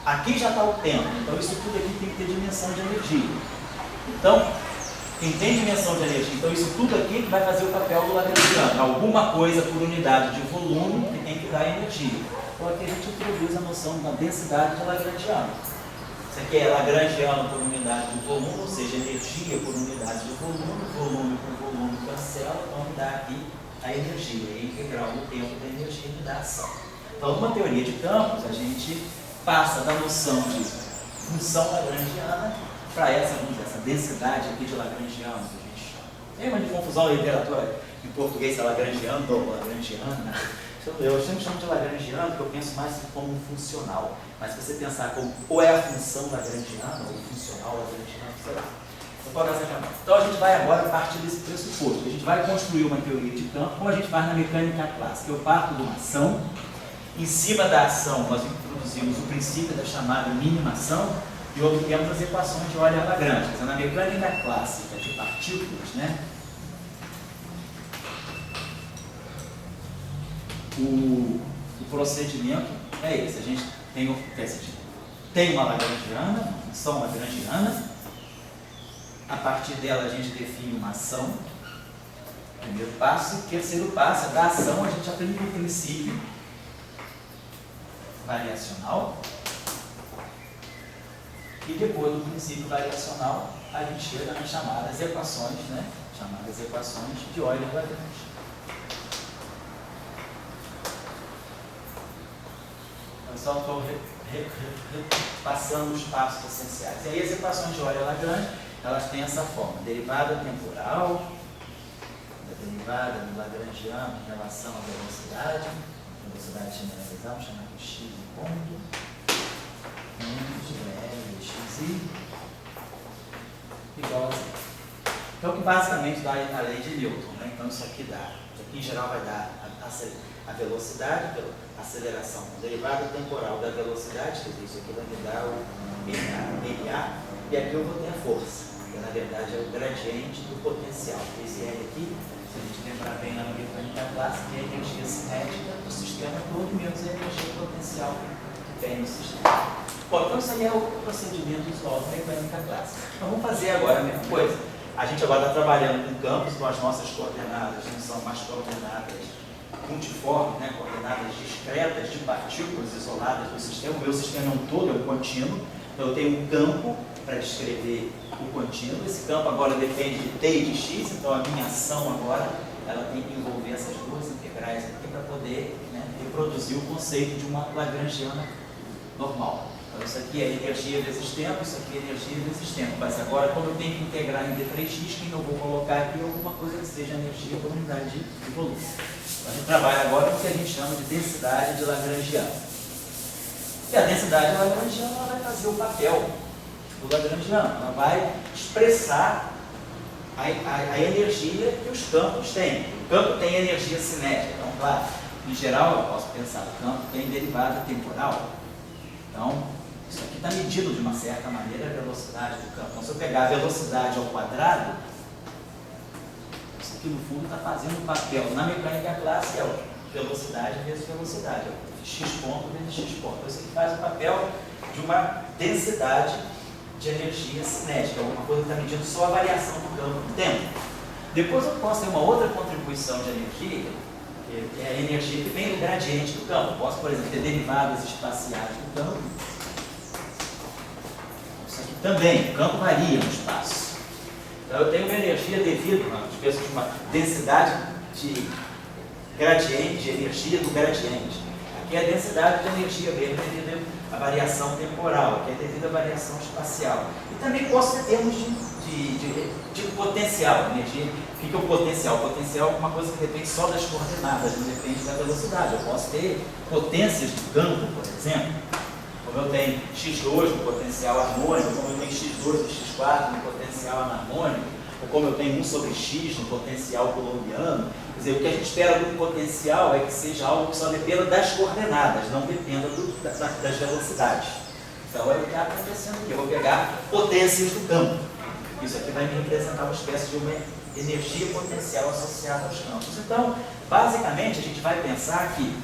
Aqui já está o tempo, então isso tudo aqui tem que ter dimensão de energia. Então, quem tem dimensão de energia, então isso tudo aqui vai fazer o papel do lagrangiano. Alguma coisa por unidade de volume que tem que dar energia. Então, aqui a gente introduz a noção da densidade de lagrangiano. Isso aqui é lagrangiano por unidade de volume, ou seja, energia por unidade de volume, volume por volume cancela, então me dá aqui a energia, a integral do tempo da energia me dá a ação. Então, numa teoria de campos, a gente passa da noção de função lagrangiana para essa densidade aqui de lagrangiano que a gente chama. Tem uma de confusão na literatura em português, se é lagrangiano ou lagrangiana. Eu sempre chamo de lagrangiano porque eu penso mais como um funcional. Mas se você pensar como ou é a função lagrangiana ou funcional lagrangiana, sei lá. Então a gente vai agora partir desse pressuposto. A gente vai construir uma teoria de campo como a gente faz na mecânica clássica. Eu parto de uma ação, em cima da ação nós introduzimos o princípio da chamada minimação e obtemos as equações de Euler-Lagrange. Na mecânica clássica de partículas, né? O procedimento é esse. A gente tem uma lagrangiana, uma função lagrangiana. A partir dela a gente define uma ação. Primeiro passo. Terceiro passo, da ação a gente aplica o princípio variacional. E depois do princípio variacional a gente chega nas chamadas equações, né? Chamadas equações de Euler-Lagrange. Eu só estou passando os passos essenciais. E aí as equações de Euler-Lagrange, elas têm essa forma: derivada temporal, da derivada do lagrangiano em relação à velocidade generalizada, vamos chamar de x de ponto, menos L, xi, igual a zero. Então, que basicamente dá a lei de Newton, né? Então, isso aqui em geral vai dar a velocidade pela aceleração, derivada temporal da velocidade, quer dizer, isso aqui vai me dar o NA, e aqui eu vou ter a força, que na verdade é o gradiente do potencial. Esse L aqui, se a gente lembrar bem na mecânica clássica, é a energia cinética do sistema todo menos a energia potencial tem no sistema. Bom, então isso aí é o procedimento usual da mecânica clássica. Então vamos fazer agora a mesma coisa. A gente agora está trabalhando com campos, então as nossas coordenadas não são mais coordenadas multiformes, né? Coordenadas discretas de partículas isoladas do sistema. O meu sistema é um todo, é um contínuo. Então eu tenho um campo para descrever o contínuo. Esse campo agora depende de t e de x, então a minha ação agora ela tem que envolver essas duas integrais aqui para poder, né, reproduzir o conceito de uma lagrangiana normal. Então isso aqui é energia vezes tempo, isso aqui é energia vezes tempo. Mas agora, como eu tenho que integrar em d3x, que eu vou colocar aqui alguma coisa que seja energia por unidade de volume. Então a gente trabalha agora com o que a gente chama de densidade de lagrangiana. E a densidade de lagrangiana ela vai fazer o papel do lagrangiano. Ela vai expressar a energia que os campos têm. O campo tem energia cinética, então, claro, em geral, eu posso pensar, o campo tem derivada temporal. Então, isso aqui está medido de uma certa maneira a velocidade do campo. Então, se eu pegar a velocidade ao quadrado, isso aqui no fundo está fazendo um papel. Na mecânica clássica é o velocidade vezes velocidade, é o x ponto vezes x ponto. Então, isso aqui faz o papel de uma densidade de energia cinética, alguma coisa que está medindo só a variação do campo no tempo. Depois eu posso ter uma outra contribuição de energia, que é a energia que vem do gradiente do campo. Eu posso, por exemplo, ter derivadas espaciais do campo. Isso aqui também, o campo varia no espaço. Então eu tenho uma energia devido a uma espécie de uma densidade de gradiente, de energia do gradiente. Aqui é a densidade de energia mesmo devido à variação temporal, que é devido à variação espacial. E também posso ter termos de potencial, energia. O que é o potencial? O potencial é uma coisa que depende só das coordenadas, não depende da velocidade. Eu posso ter potências de campo, por exemplo. Como eu tenho x2 no potencial harmônico, como eu tenho x2 e x4 no potencial anarmônico, ou como eu tenho 1 sobre x no potencial coulombiano. Quer dizer, o que a gente espera do potencial é que seja algo que só dependa das coordenadas, não dependa das velocidades. Então é o que está acontecendo aqui. Eu vou pegar potências do campo. Isso aqui vai me representar uma espécie de uma energia potencial associada aos campos. Então, basicamente, a gente vai pensar que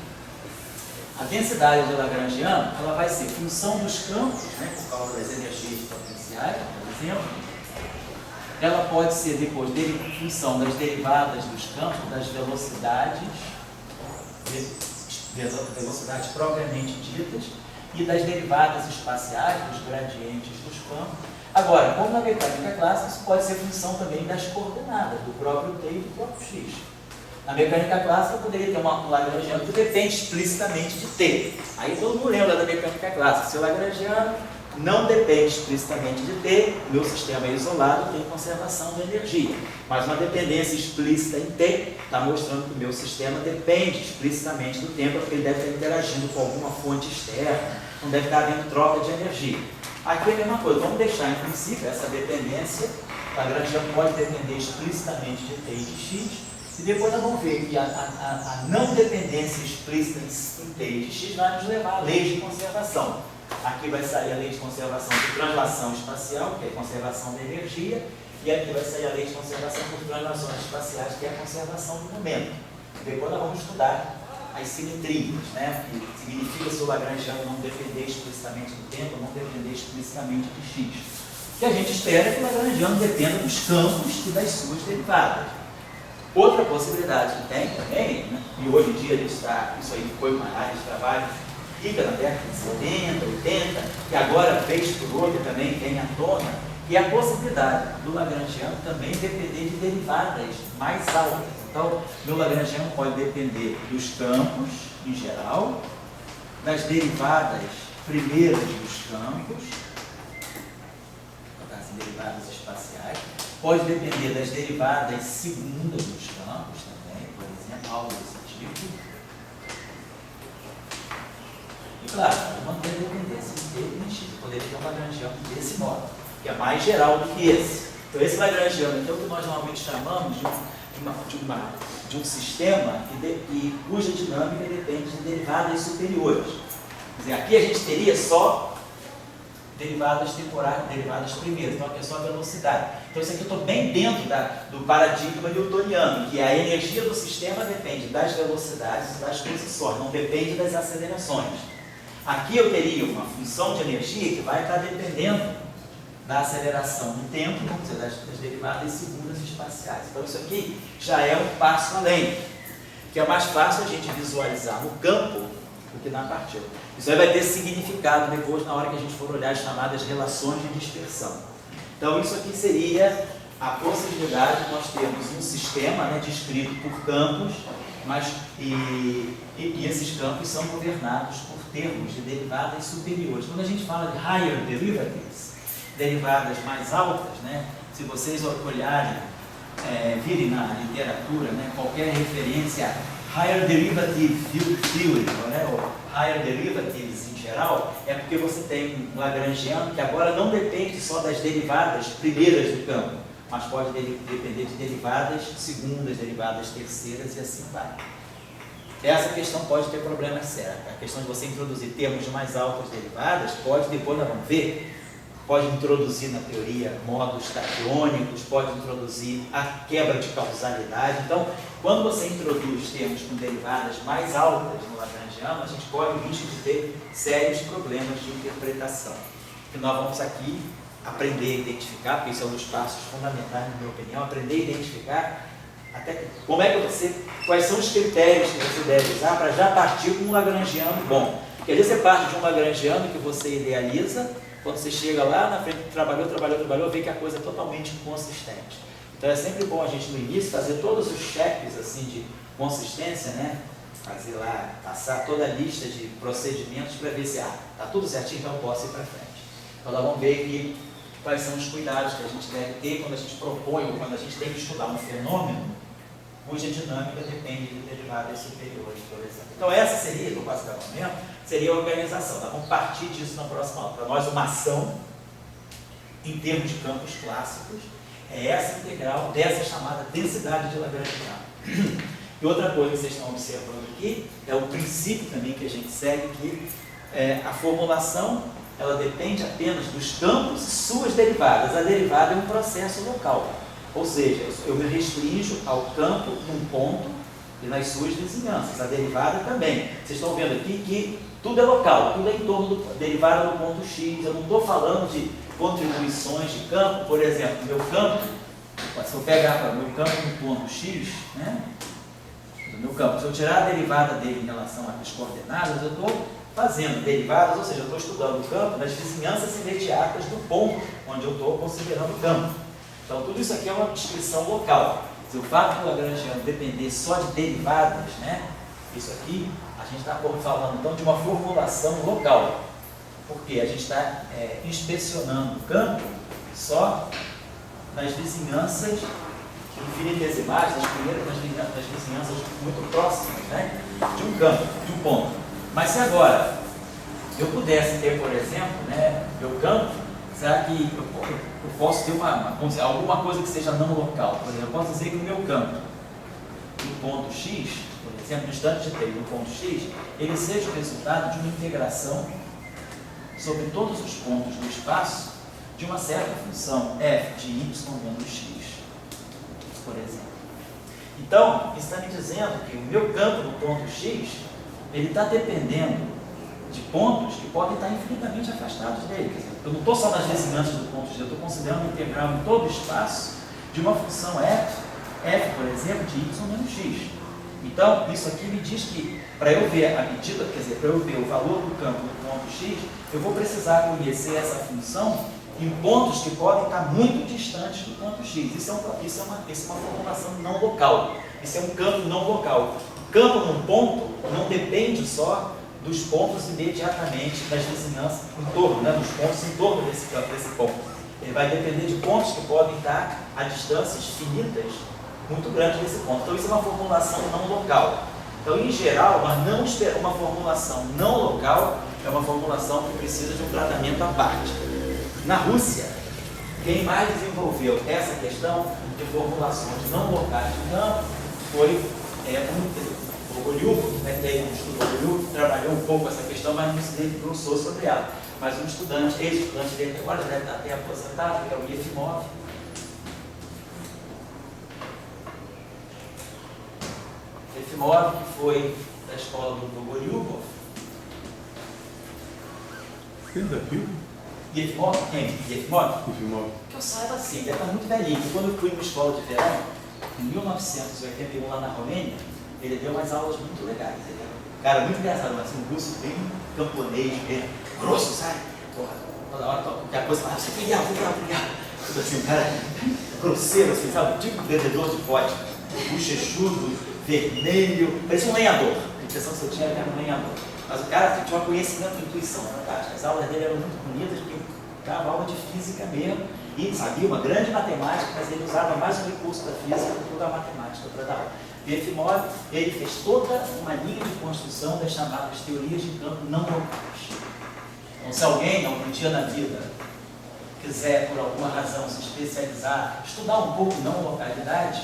a densidade de lagrangiano ela vai ser função dos campos, né, por causa das energias potenciais, por exemplo. Ela pode ser depois função das derivadas dos campos, das velocidades propriamente ditas e das derivadas espaciais, dos gradientes dos campos. Agora, como na mecânica clássica, isso pode ser função também das coordenadas, do próprio t e do próprio x. Na mecânica clássica, eu poderia ter um lagrangiano que depende explicitamente de t. Aí todo mundo lembra da mecânica clássica. Se o lagrangiano não depende explicitamente de t, meu sistema é isolado, tem conservação de energia. Mas uma dependência explícita em t está mostrando que o meu sistema depende explicitamente do tempo, porque ele deve estar interagindo com alguma fonte externa, não deve estar havendo troca de energia. Aqui é a mesma coisa, vamos deixar em princípio essa dependência, o lagrangiano pode depender explicitamente de t e de x, e depois nós vamos ver que a não dependência explícita em t e de x vai nos levar a leis de conservação. Aqui vai sair a lei de conservação por translação espacial, que é a conservação da energia, e aqui vai sair a lei de conservação por translações espaciais, que é a conservação do momento. Depois nós vamos estudar as simetrias, né? Que significa se o lagrangiano não depender explicitamente do tempo, não depender explicitamente de x. O que a gente espera é que o lagrangiano dependa dos campos e das suas derivadas. Outra possibilidade que tem também, né? E hoje em dia isso aí foi uma área de trabalho rica na década de 70, 80, que agora, vez por outra, também vem à tona, que é a possibilidade do lagrangiano também depender de derivadas mais altas. Então, meu lagrangiano pode depender dos campos, em geral, das derivadas primeiras dos campos, as derivadas espaciais, pode depender das derivadas segundas dos campos também, por exemplo, algo desse tipo. E claro, não tem dependência de t nem x, poderia ter um lagrangiano desse modo, que é mais geral do que esse. Então esse lagrangiano é o que nós normalmente chamamos de um sistema cuja dinâmica depende de derivadas superiores. Quer dizer, aqui a gente teria só derivadas temporais, derivadas primeiras, então aqui é só a velocidade. Então isso aqui eu estou bem dentro do paradigma newtoniano, que a energia do sistema depende das velocidades e das posições, não depende das acelerações. Aqui eu teria uma função de energia que vai estar dependendo da aceleração do tempo, vamos dizer, das derivadas segundas espaciais. Então isso aqui já é um passo além, que é mais fácil a gente visualizar no campo do que na partícula. Isso aí vai ter significado depois na hora que a gente for olhar as chamadas relações de dispersão. Então isso aqui seria a possibilidade de nós termos um sistema, né, descrito por campos, e esses campos são governados por termos de derivadas superiores. Quando a gente fala de higher derivatives, derivadas mais altas, né, se vocês olharem, virem na literatura, né, qualquer referência a higher derivative theory, né, ou higher derivatives em geral, é porque você tem um lagrangiano que agora não depende só das derivadas primeiras do campo, mas pode depender de derivadas segundas, derivadas terceiras e assim vai. Essa questão pode ter problemas sérios. A questão de você introduzir termos de mais altas derivadas pode, depois nós vamos ver, pode introduzir na teoria modos taquiônicos, pode introduzir a quebra de causalidade. Então, quando você introduz termos com derivadas mais altas no lagrangiano, a gente corre o risco de ter sérios problemas de interpretação. E nós vamos aqui aprender a identificar, porque isso é um dos passos fundamentais, na minha opinião, aprender a identificar até como é que quais são os critérios que você deve usar para já partir com um lagrangiano bom. Porque às vezes você parte de um lagrangiano que você idealiza, quando você chega lá na frente, trabalhou, vê que a coisa é totalmente inconsistente. Então é sempre bom a gente no início fazer todos os checks assim, de consistência, né? Fazer lá, passar toda a lista de procedimentos para ver se está tudo certinho, então eu posso ir para frente. Então nós vamos ver aqui quais são os cuidados que a gente deve ter quando a gente propõe ou quando a gente tem que estudar um fenômeno cuja dinâmica depende de derivadas superiores, por exemplo. Então essa seria, no caso da momento, seria a organização. Nós vamos partir disso na próxima aula. Para nós, uma ação, em termos de campos clássicos, é essa integral dessa chamada densidade de lagrangiano. E outra coisa que vocês estão observando aqui é o princípio também que a gente segue, que a formulação ela depende apenas dos campos e suas derivadas. A derivada é um processo local. Ou seja, eu me restringo ao campo num ponto e nas suas vizinhanças. A derivada também. Vocês estão vendo aqui que tudo é local, tudo é em torno do derivada do ponto X. Eu não estou falando de contribuições de campo, por exemplo, meu campo, se eu pegar o meu campo no ponto X, né, do meu campo, se eu tirar a derivada dele em relação às coordenadas, eu estou fazendo derivadas, ou seja, eu estou estudando o campo nas vizinhanças imediatas do ponto onde eu estou considerando o campo. Então, tudo isso aqui é uma descrição local. Se o fato do lagrangiano depender só de derivadas, né, isso aqui, a gente está falando então de uma formulação local. Porque a gente está inspecionando o campo só nas vizinhanças infinitesimais, nas vizinhanças muito próximas, né, de um campo, de um ponto. Mas se agora eu pudesse ter, por exemplo, né, meu campo, será que eu posso ter alguma coisa que seja não local? Por exemplo, eu posso dizer que o meu campo, no ponto X, por exemplo, no instante de T, no ponto X, ele seja o resultado de uma integração sobre todos os pontos do espaço de uma certa função f de y menos x, por exemplo. Então, isso está me dizendo que o meu campo no ponto X, ele está dependendo de pontos que podem estar infinitamente afastados dele. Quer dizer, eu não estou só nas vizinhanças do ponto X, eu estou considerando integral em todo o espaço de uma função f, por exemplo, de y menos x. Então, isso aqui me diz que, para eu ver a medida, quer dizer, para eu ver o valor do campo no ponto X, eu vou precisar conhecer essa função em pontos que podem estar muito distantes do ponto X. Isso é uma formulação não local. Isso é um campo não local. O campo num ponto não depende só dos pontos imediatamente das vizinhanças em torno, né, dos pontos em torno desse campo, desse ponto. Ele vai depender de pontos que podem estar a distâncias finitas muito grandes desse ponto. Então isso é uma formulação não local. Então, em geral, uma formulação não local é uma formulação que precisa de um tratamento à parte. Na Rússia, quem mais desenvolveu essa questão de formulações não locais de campo foi o Goryukov, né, que é um estudante que trabalhou um pouco essa questão, mas não se debruçou sobre ela. Mas um estudante, ex-estudante dele, agora deve estar até aposentado, que é o Yefimov. Yefimov, que foi da escola do Goryukov, Quem da filho? Yefimov? Quem? Yefimov? Confirmou. Que eu saiba assim, ele está muito velhinho. Quando eu fui numa escola de verão, em 1981, lá na Romênia, ele deu umas aulas muito legais. Ele era um cara muito engraçado, mas um russo bem camponês, bem grosso, sabe? Porra, toda hora qualquer coisa, falava, você obrigado. Tudo assim, um cara grosseiro, assim, sabe? Tipo vendedor de vodka, bochechudo, vermelho, parecia um lenhador. A impressão que eu tinha era um lenhador. Mas o cara tinha um conhecimento e intuição fantástica. As aulas dele eram muito bonitas, porque dava aula de física mesmo, e sabia uma grande matemática, mas ele usava mais o recurso da física do que o da matemática para dar aula. Yefimov, ele fez toda uma linha de construção das chamadas teorias de campo não locais. Então, se alguém, algum dia na vida, quiser, por alguma razão, se especializar, estudar um pouco não localidade,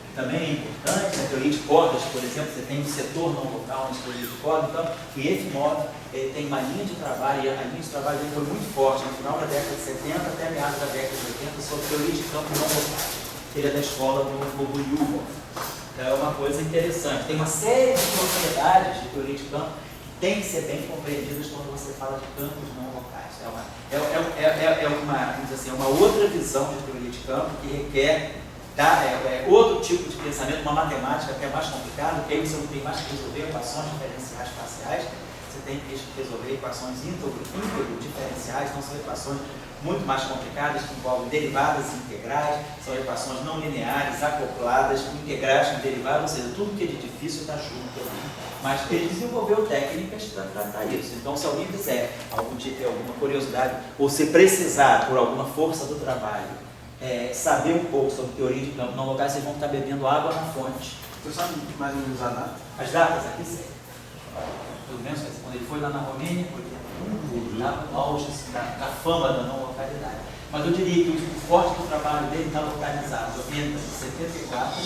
que também é importante, na teoria de cordas, por exemplo, você tem um setor não local na teoria de cordas, então, o Yefimov tem uma linha de trabalho, e a linha de trabalho dele foi muito forte, no final da década de 70 até meados da década de 80, sobre teoria de campo não locais. Ele é da escola do Bogulyubov. Então, é uma coisa interessante. Tem uma série de propriedades de teoria de campo que tem que ser bem compreendidas quando você fala de campos não locais. Vamos dizer assim, uma outra visão de teoria de campo que requer outro tipo de pensamento, uma matemática que é mais complicada, porque aí você não tem mais que resolver equações diferenciais parciais, você tem que resolver equações íntegro-diferenciais, então são equações muito mais complicadas, que envolvem derivadas integrais, são equações não lineares, acopladas, integrais com derivadas, ou seja, tudo que é de difícil está junto ali. Mas ele desenvolveu técnicas para tratar isso. Então, se alguém quiser algum tipo, alguma curiosidade, ou se precisar, por alguma força do trabalho, saber um pouco sobre teoria de campo não locais, vocês vão estar bebendo água na fonte. Você sabe mais ou menos a data? As datas aqui, pelo menos quando ele foi lá na Romênia, ele estava no auge da fama da não localidade. Mas eu diria que o forte do trabalho dele está localizado entre 74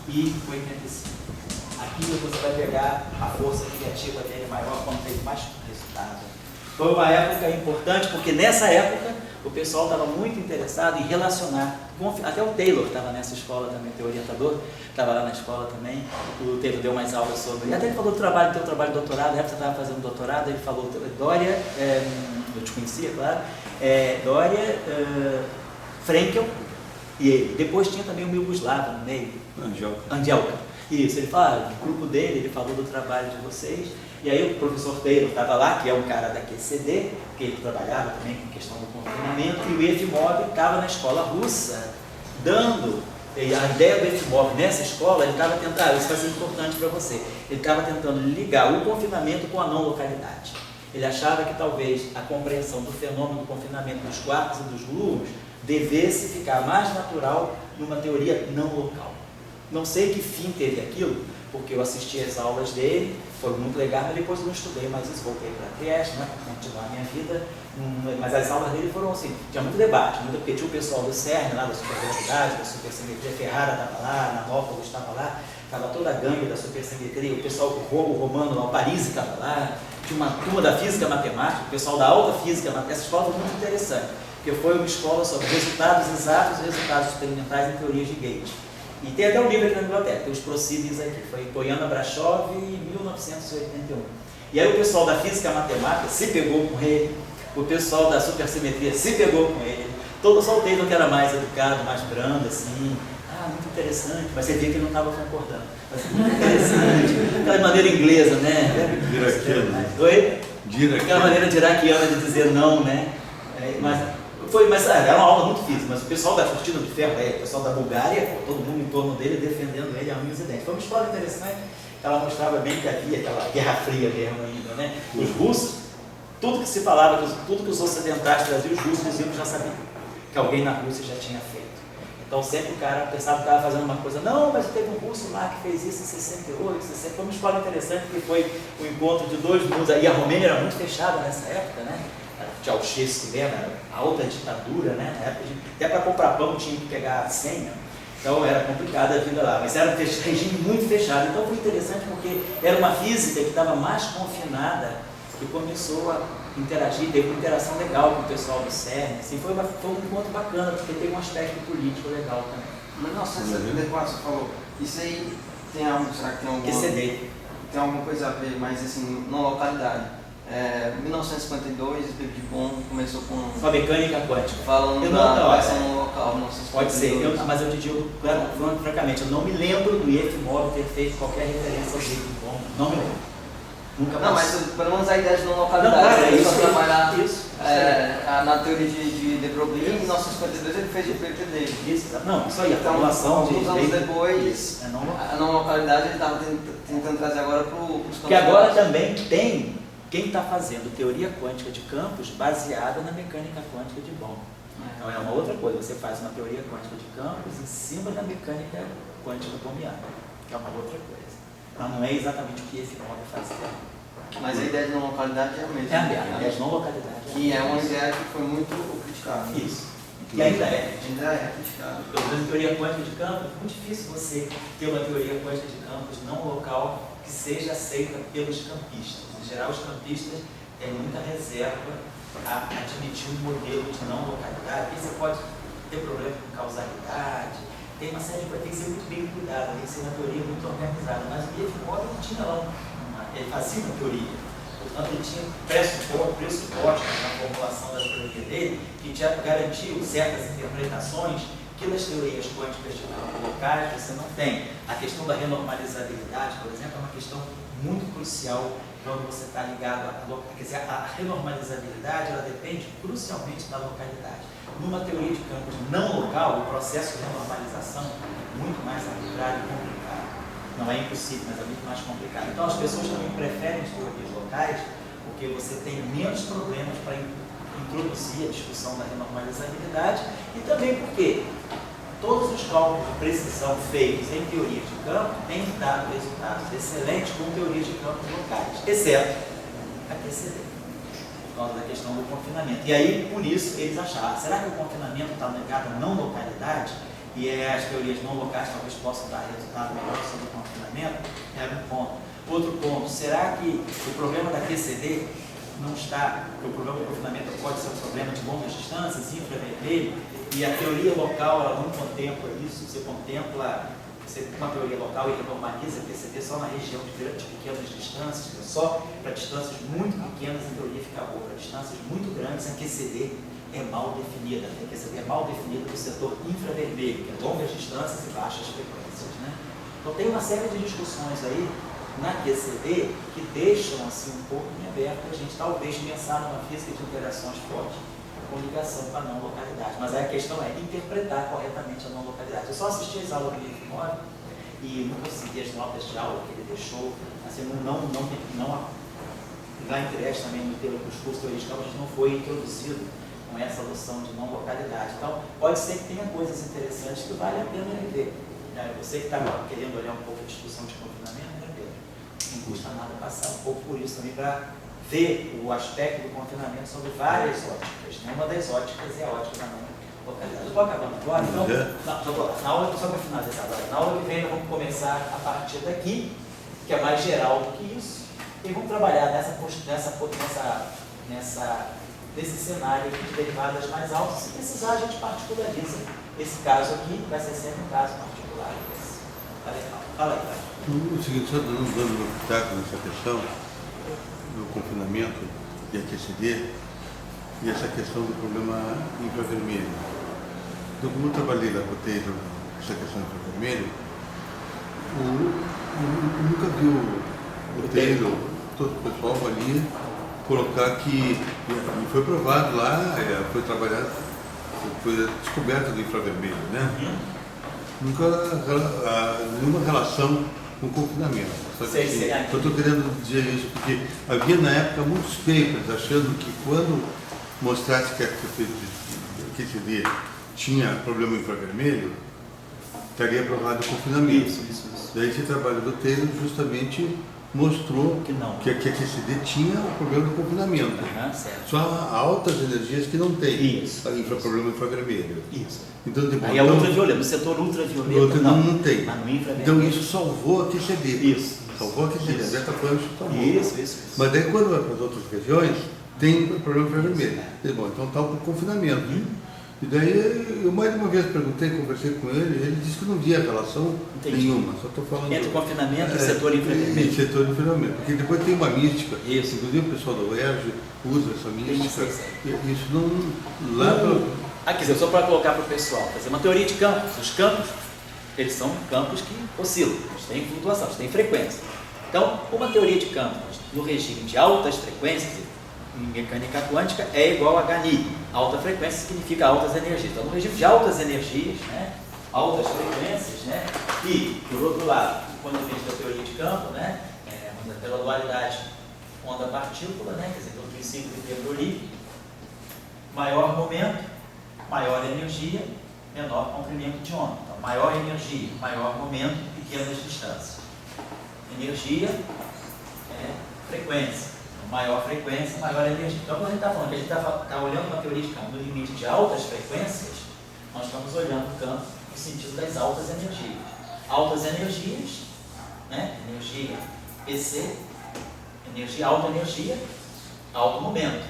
e 85. Aqui você vai pegar a força criativa dele maior quando teve mais resultado. Foi uma época importante, porque nessa época o pessoal estava muito interessado em relacionar, até o Taylor estava nessa escola também, teu orientador, estava lá na escola também, o Taylor deu mais aulas sobre, até ele falou do trabalho, teu trabalho de doutorado, na época você estava fazendo doutorado, ele falou, Dória, eu te conhecia, claro, Dória, Frenkel e ele. Depois tinha também o Milbuslava no meio. Angelka. Isso, ele fala, no grupo dele, ele falou do trabalho de vocês, e aí o professor Taylor estava lá, que é um cara da QCD, que ele trabalhava também com questão do confinamento, e o Yefimov estava na escola russa, dando a ideia do Yefimov nessa escola, ele estava tentando, isso vai ser importante para você, ele estava tentando ligar o confinamento com a não localidade. Ele achava que talvez a compreensão do fenômeno do confinamento dos quartos e dos globos devesse ficar mais natural numa teoria não local. Não sei que fim teve aquilo, porque eu assisti as aulas dele, foi muito legal, mas depois eu não estudei mais isso, voltei para Trieste, né, para continuar a minha vida, mas as aulas dele foram assim, tinha muito debate, porque tinha o pessoal do CERN, lá da supervelocidade, da supersimetria, Ferrara estava lá, Nanópolis estava lá, estava toda a gangue da supersimetria, o pessoal, o Romano lá, o Parisi estava lá, tinha uma turma da física matemática, o pessoal da alta física, essa escola foi muito interessante, porque foi uma escola sobre resultados exatos e resultados experimentais em teorias de Gauge. E tem até um livro aqui na biblioteca, tem os Proceedings aqui, foi Toyana Brashov em 1981. E aí o pessoal da física matemática se pegou com ele, o pessoal da supersimetria se pegou com ele, todo só o Taylor que era mais educado, mais brando, assim, muito interessante, mas você via que ele não estava concordando. Mas muito interessante, aquela maneira inglesa, né? Diraquiana. Oi? Diraquiana. Aquela maneira diraquiana de dizer não, né? Mas era uma aula muito difícil, mas o pessoal da Cortina de Ferro, o pessoal da Bulgária, todo mundo em torno dele defendendo ele a unhas e dentes. Foi uma história interessante, ela mostrava bem que havia aquela Guerra Fria mesmo ainda, né? Os russos, tudo que se falava, tudo que os ocidentais traziam, os russos diziam que já sabiam, que alguém na Rússia já tinha feito. Então sempre o cara pensava que estava fazendo uma coisa, não, mas teve um russo lá que fez isso em 68, 60, foi uma história interessante, porque foi o encontro de dois mundos, e a Romênia era muito fechada nessa época, né? Ceausescu, lembra? Alta ditadura, né? Na época até para comprar pão tinha que pegar a senha, então era complicada a vida lá, mas era um regime muito fechado, então foi interessante porque era uma física que estava mais confinada e começou a interagir, teve uma interação legal com o pessoal do CERN, assim, foi um encontro bacana, porque tem um aspecto político legal também. Mas não, 74 você falou, isso aí tem algo, será que tem alguma... QCD. Tem alguma coisa a ver, mas assim, na localidade? 1952, David Bohm começou com Só mecânica quântica. falando Eu da não- versão local, 1952. Pode ser, mas eu te digo, francamente, eu não me lembro do IFMOB ter feito qualquer referência ao David Bohm. Não me lembro. Nunca Não, mais. mas pelo menos a ideia de não Não, localidade, claro, é ele isso. só trabalhar Isso. na teoria de De Broglie, em 1952 ele fez o paper dele. Isso, não, isso aí, a Então, formulação de alguns anos depois, é não a não localidade ele estava tentando trazer agora para os campos. que agora também tem quem está fazendo teoria quântica de campos baseada na mecânica quântica de Bohm. Então é uma outra coisa, você faz uma teoria quântica de campos em cima da mecânica quântica bohmiana, que é uma outra coisa. Mas não é exatamente o que esse modo fazia. Mas a ideia de não localidade é a mesma. É a mesma, ideia de não localidade. Que é uma ideia que foi muito criticada. Isso. E ainda é. Ainda é criticada. Pelo menos teoria quântica de campos, é muito difícil você ter uma teoria quântica de campos não local que seja aceita pelos campistas. Em geral, os campistas têm muita reserva a admitir um modelo de não localidade, porque você pode ter problema com causalidade, tem uma série de coisas, tem que ser muito bem cuidado, tem que ser uma teoria muito organizada. Mas o IFMOB não tinha lá, ele fazia uma teoria. Portanto, ele tinha pressuposto na formulação da teoria dele, que já garantiu certas interpretações que nas teorias quânticas de campo locais você não tem. A questão da renormalizabilidade, por exemplo, é uma questão muito crucial quando você está ligado quer dizer, a renormalizabilidade ela depende crucialmente da localidade. Numa teoria de campos não local, o processo de renormalização é muito mais arbitrário e complicado. Não é impossível, mas é muito mais complicado. Então as pessoas também preferem as teorias locais porque você tem menos problemas para introduzir a discussão da renormalizabilidade e também porque todos os cálculos de precisão feitos em teoria de campo têm dado resultados excelentes com teorias de campos locais, exceto a QCD, por causa da questão do confinamento. E aí, por isso, eles acharam, será que o confinamento está ligado à não localidade? E as teorias não locais talvez possam dar resultado melhor sobre o confinamento? Era um ponto. Outro ponto, será que o problema da QCD não está, porque o problema do confinamento pode ser um problema de longas distâncias, infravermelho, e a teoria local ela não contempla isso, você contempla uma teoria local e renormaliza a QCD só na região de pequenas distâncias, só para distâncias muito pequenas a teoria fica boa, para distâncias muito grandes a QCD é mal definida, a QCD é mal definida no setor infravermelho, que é longas distâncias e baixas frequências, né? Então tem uma série de discussões aí na QCD que deixam assim um pouco em aberto a gente talvez pensar numa física de interações forte com ligação com a não localidade. Mas aí a questão é interpretar corretamente a não localidade. Eu só assisti as aulas do IFMOB e não consegui as notas de aula que ele deixou, assim, lá em Trieste também no termo dos cursos teóricos, a gente não foi introduzido com essa noção de não localidade. Então, pode ser que tenha coisas interessantes que vale a pena ver. Você que está querendo olhar um pouco a discussão de confinamento, não custa nada passar um pouco por isso também para ver o aspecto do confinamento sobre várias óticas. Uma das óticas é a ótica da não localidade. Eu estou acabando agora, então, na aula, só para finalizar agora, na aula que vem nós vamos começar a partir daqui, que é mais geral do que isso, e vamos trabalhar nesse cenário aqui de derivadas mais altas. Se precisar, a gente particulariza. Esse caso aqui vai ser sempre um caso particular. Tá legal. Fala aí, Pai. O seguinte, só dando um pitaco nessa questão do confinamento e a QCD e essa questão do problema infravermelho. Então, como eu trabalhei lá roteiro essa questão infravermelho, eu nunca vi o roteiro, todo o pessoal ali colocar que, e foi provado lá, foi trabalhado, foi descoberta do infravermelho, né? Nunca nenhuma relação com o confinamento. Só que, eu estou querendo dizer isso porque havia na época muitos papers achando que quando mostrasse que a QCD tinha problema infravermelho, estaria aprovado o confinamento. Isso. Daí esse trabalho do Taylor justamente mostrou que a QCD tinha o problema do confinamento. Só altas energias que não tem problema infravermelho. Isso. Então, aí é ultravioleta, no setor ultravioleta não tem. Mas no infravermelho. Então isso salvou a QCD. Isso. Salvou a QCD. A Beta Flash salvou. Isso. Mas daí quando vai para as outras regiões, tem problema infravermelho. Bom, então está o confinamento. E daí, eu mais de uma vez perguntei, conversei com ele disse que não via relação nenhuma, só estou falando... Entre confinamento e setor infravermelho. E setor infravermelho, porque depois tem uma mística, Isso. inclusive o pessoal da UERJ usa essa mística, Isso. e isso não... Lá Quer dizer, só para colocar para o pessoal, quer dizer, uma teoria de campos. Os campos, eles são campos que oscilam, eles têm flutuação, eles têm frequência. Então, uma teoria de campos no regime de altas frequências, em mecânica quântica, é igual a HNI. Alta frequência significa altas energias. Então, no regime de altas energias, né, altas frequências, né, e, por outro lado, quando a gente da teoria de campo, né, pela dualidade onda-partícula, né, quer dizer, pelo princípio de Broglie, maior momento, maior energia, menor comprimento de onda. Então, maior energia, maior momento, pequenas distâncias. Energia é frequência. Maior frequência, maior energia. Então, quando a gente está falando que a gente está olhando uma teoria de campo no limite de altas frequências, nós estamos olhando o campo no sentido das altas energias. Altas energias, né? Energia PC, energia, alta energia, alto momento.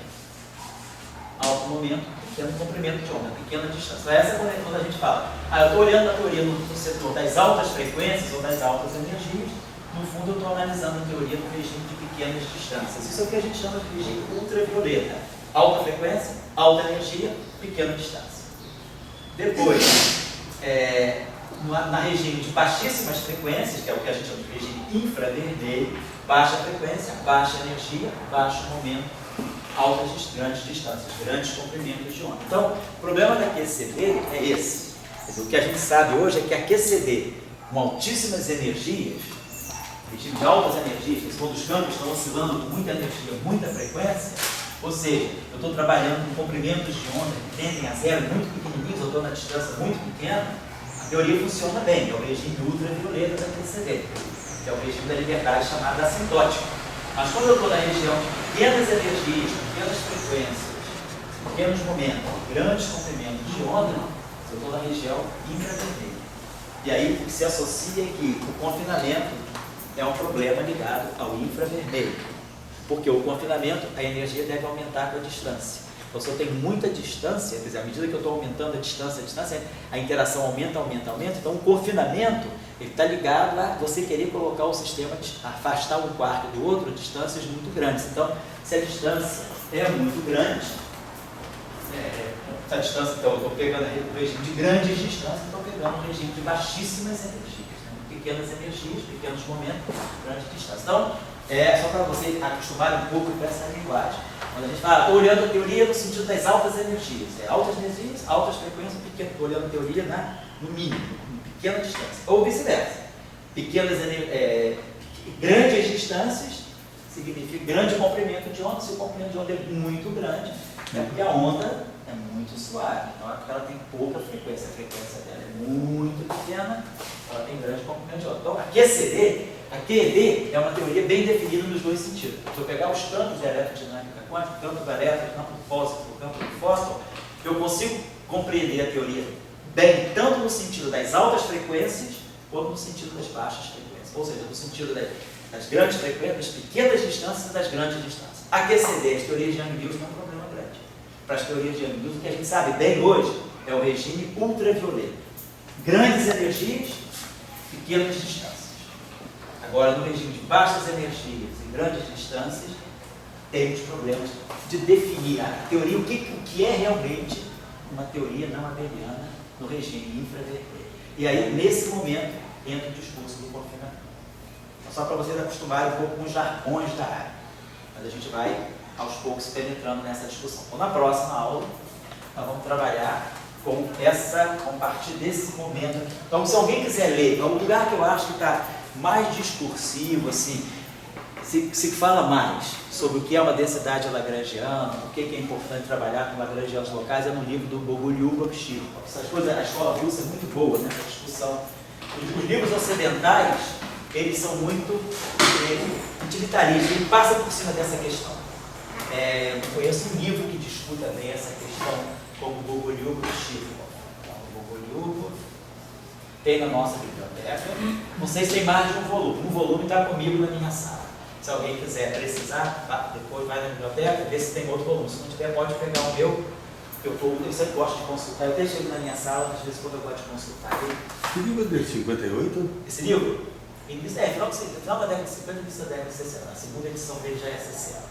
Alto momento, pequeno comprimento de onda, pequena distância. Então, essa é quando a gente fala, eu estou olhando a teoria no setor das altas frequências ou das altas energias, no fundo eu estou analisando a teoria no regime de pequenas distâncias. Isso é o que a gente chama de regime ultravioleta. Alta frequência, alta energia, pequena distância. Depois, na regime de baixíssimas frequências, que é o que a gente chama de regime infravermelho, baixa frequência, baixa energia, baixo momento, grandes distâncias, grandes comprimentos de onda. Então, o problema da QCD é esse. Quer dizer, o que a gente sabe hoje é que a QCD, com altíssimas energias, regime de altas energias, quando os campos estão oscilando com muita energia, muita frequência, ou seja, eu estou trabalhando com comprimentos de onda que tendem a zero, muito pequenininhos, eu estou na distância muito pequena, a teoria funciona bem, é o regime ultravioleta da QCD, que é o regime da liberdade chamado assintótico. Mas quando eu estou na região de pequenas energias, pequenas frequências, pequenos momentos, grandes comprimentos de onda, eu estou na região infravermelha. E aí o que se associa é que o confinamento é um problema ligado ao infravermelho. Porque o confinamento, a energia deve aumentar com a distância. Então, se eu tenho muita distância, quer dizer, à medida que eu estou aumentando a distância, a interação aumenta. Então, o confinamento está ligado a você querer colocar o sistema, afastar um quarto do outro, distâncias muito grandes. Então, se a distância é muito grande, essa distância, então, eu estou pegando o regime de grandes distâncias, estou pegando o regime de baixíssimas energias. Pequenas energias, pequenos momentos, grandes distâncias. Então, só para você acostumar um pouco com essa linguagem. Quando a gente fala, estou olhando a teoria no sentido das altas energias. Altas energias, altas frequências, estou olhando a teoria no mínimo, em pequena distância. Ou vice-versa. Grandes distâncias significa grande comprimento de onda. Se o comprimento de onda é muito grande, é porque a onda é muito suave. Então, é porque ela tem pouca frequência. A frequência dela é muito pequena, ela tem grande comprimento de onda. Então, a QED é uma teoria bem definida nos dois sentidos. Se eu pegar os campos de eletrodinâmica quântica, o campo do elétron, o campo do fósforo, o campo do fósforo, eu consigo compreender a teoria bem tanto no sentido das altas frequências, quanto no sentido das baixas frequências. Ou seja, no sentido das grandes frequências, das pequenas distâncias e das grandes distâncias. A QCD, as teorias de Yang-Mills, não é um problema grande. Para as teorias de Yang-Mills, o que a gente sabe bem hoje é o regime ultravioleta. Grandes energias, pequenas distâncias. Agora, no regime de baixas energias e grandes distâncias, temos problemas de definir a teoria, o que é realmente uma teoria não abeliana no regime infravermelho. E aí, nesse momento, entra o discurso do confinamento. Então, só para vocês acostumarem um pouco com os jargões da área. Mas a gente vai, aos poucos, penetrando nessa discussão. Então, na próxima aula, nós vamos trabalhar a partir desse momento aqui. Então, se alguém quiser ler, é um lugar que eu acho que está mais discursivo, assim, se fala mais sobre o que é uma densidade lagrangiana, por que é importante trabalhar com lagrangianos locais, é no livro do Bogolyubov-Shirokov. Essas coisas, a escola russa é muito boa nessa discussão. Os livros ocidentais, eles são muito utilitaristas, ele passa por cima dessa questão. Eu conheço um livro que discuta bem essa questão, como o Bogolyubov-Shirokov. Então, o Bogolyubov tem na nossa biblioteca. Não sei se tem mais de um volume. Um volume está comigo na minha sala. Se alguém quiser precisar, depois vai na biblioteca, vê se tem outro volume. Se não tiver, pode pegar o meu Eu sempre gosto de consultar, eu deixo ele na minha sala, às vezes quando eu gosto de consultar ele. Que livro é de 58? Esse livro, final da década de 50 e início da década de 60, a segunda edição dele já é 60.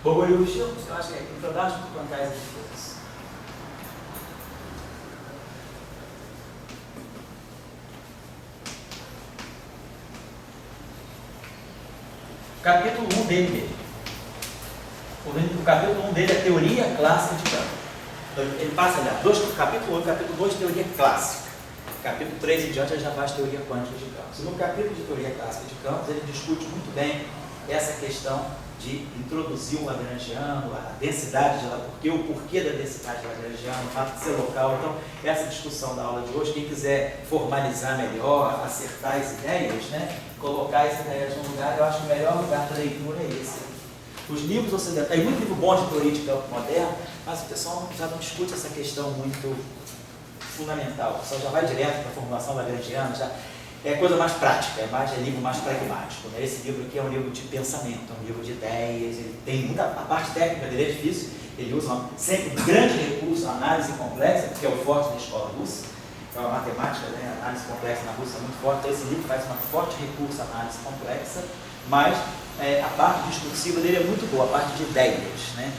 Borgolho dos Filmes, eu acho que é Introdágio de Plantais e Folhas. Capítulo 1 dele mesmo. O capítulo 1 dele é Teoria Clássica de Campo. Então, ele passa, aliás, capítulo 1 e capítulo 2, Teoria Clássica. Capítulo 3 em diante, ele já faz Teoria Quântica de Campos. No capítulo de Teoria Clássica de Campos, ele discute muito bem essa questão de introduzir o lagrangiano, a densidade de o porquê da densidade de lagrangiano, o fato de ser local. Então, essa discussão da aula de hoje, quem quiser formalizar melhor, acertar as ideias, né, colocar as ideias no lugar, eu acho que o melhor lugar para leitura é esse. Os livros ocidentais, tem muito livro bom de teoria de campo moderno, mas o pessoal já não discute essa questão muito fundamental. O pessoal já vai direto para a formulação lagrangiana, já é coisa mais prática, é livro mais pragmático. Né? Esse livro aqui é um livro de pensamento, é um livro de ideias, ele tem muita, a parte técnica dele é difícil, ele usa sempre um grande recurso, a análise complexa, que é o forte da escola russa. Então, a matemática, né, a análise complexa na Rússia é muito forte, então esse livro faz um forte recurso à análise complexa, mas a parte discursiva dele é muito boa, a parte de ideias, né?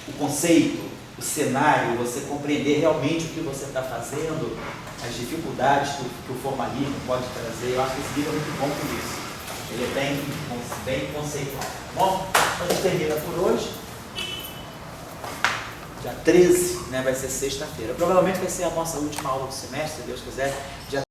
O conceito, o cenário, você compreender realmente o que você está fazendo, as dificuldades que o formalismo pode trazer. Eu acho que esse livro é muito bom por isso. Ele é bem conceitual. Bom, a gente termina por hoje. Dia 13, né, vai ser sexta-feira. Provavelmente vai ser a nossa última aula do semestre, se Deus quiser. Dia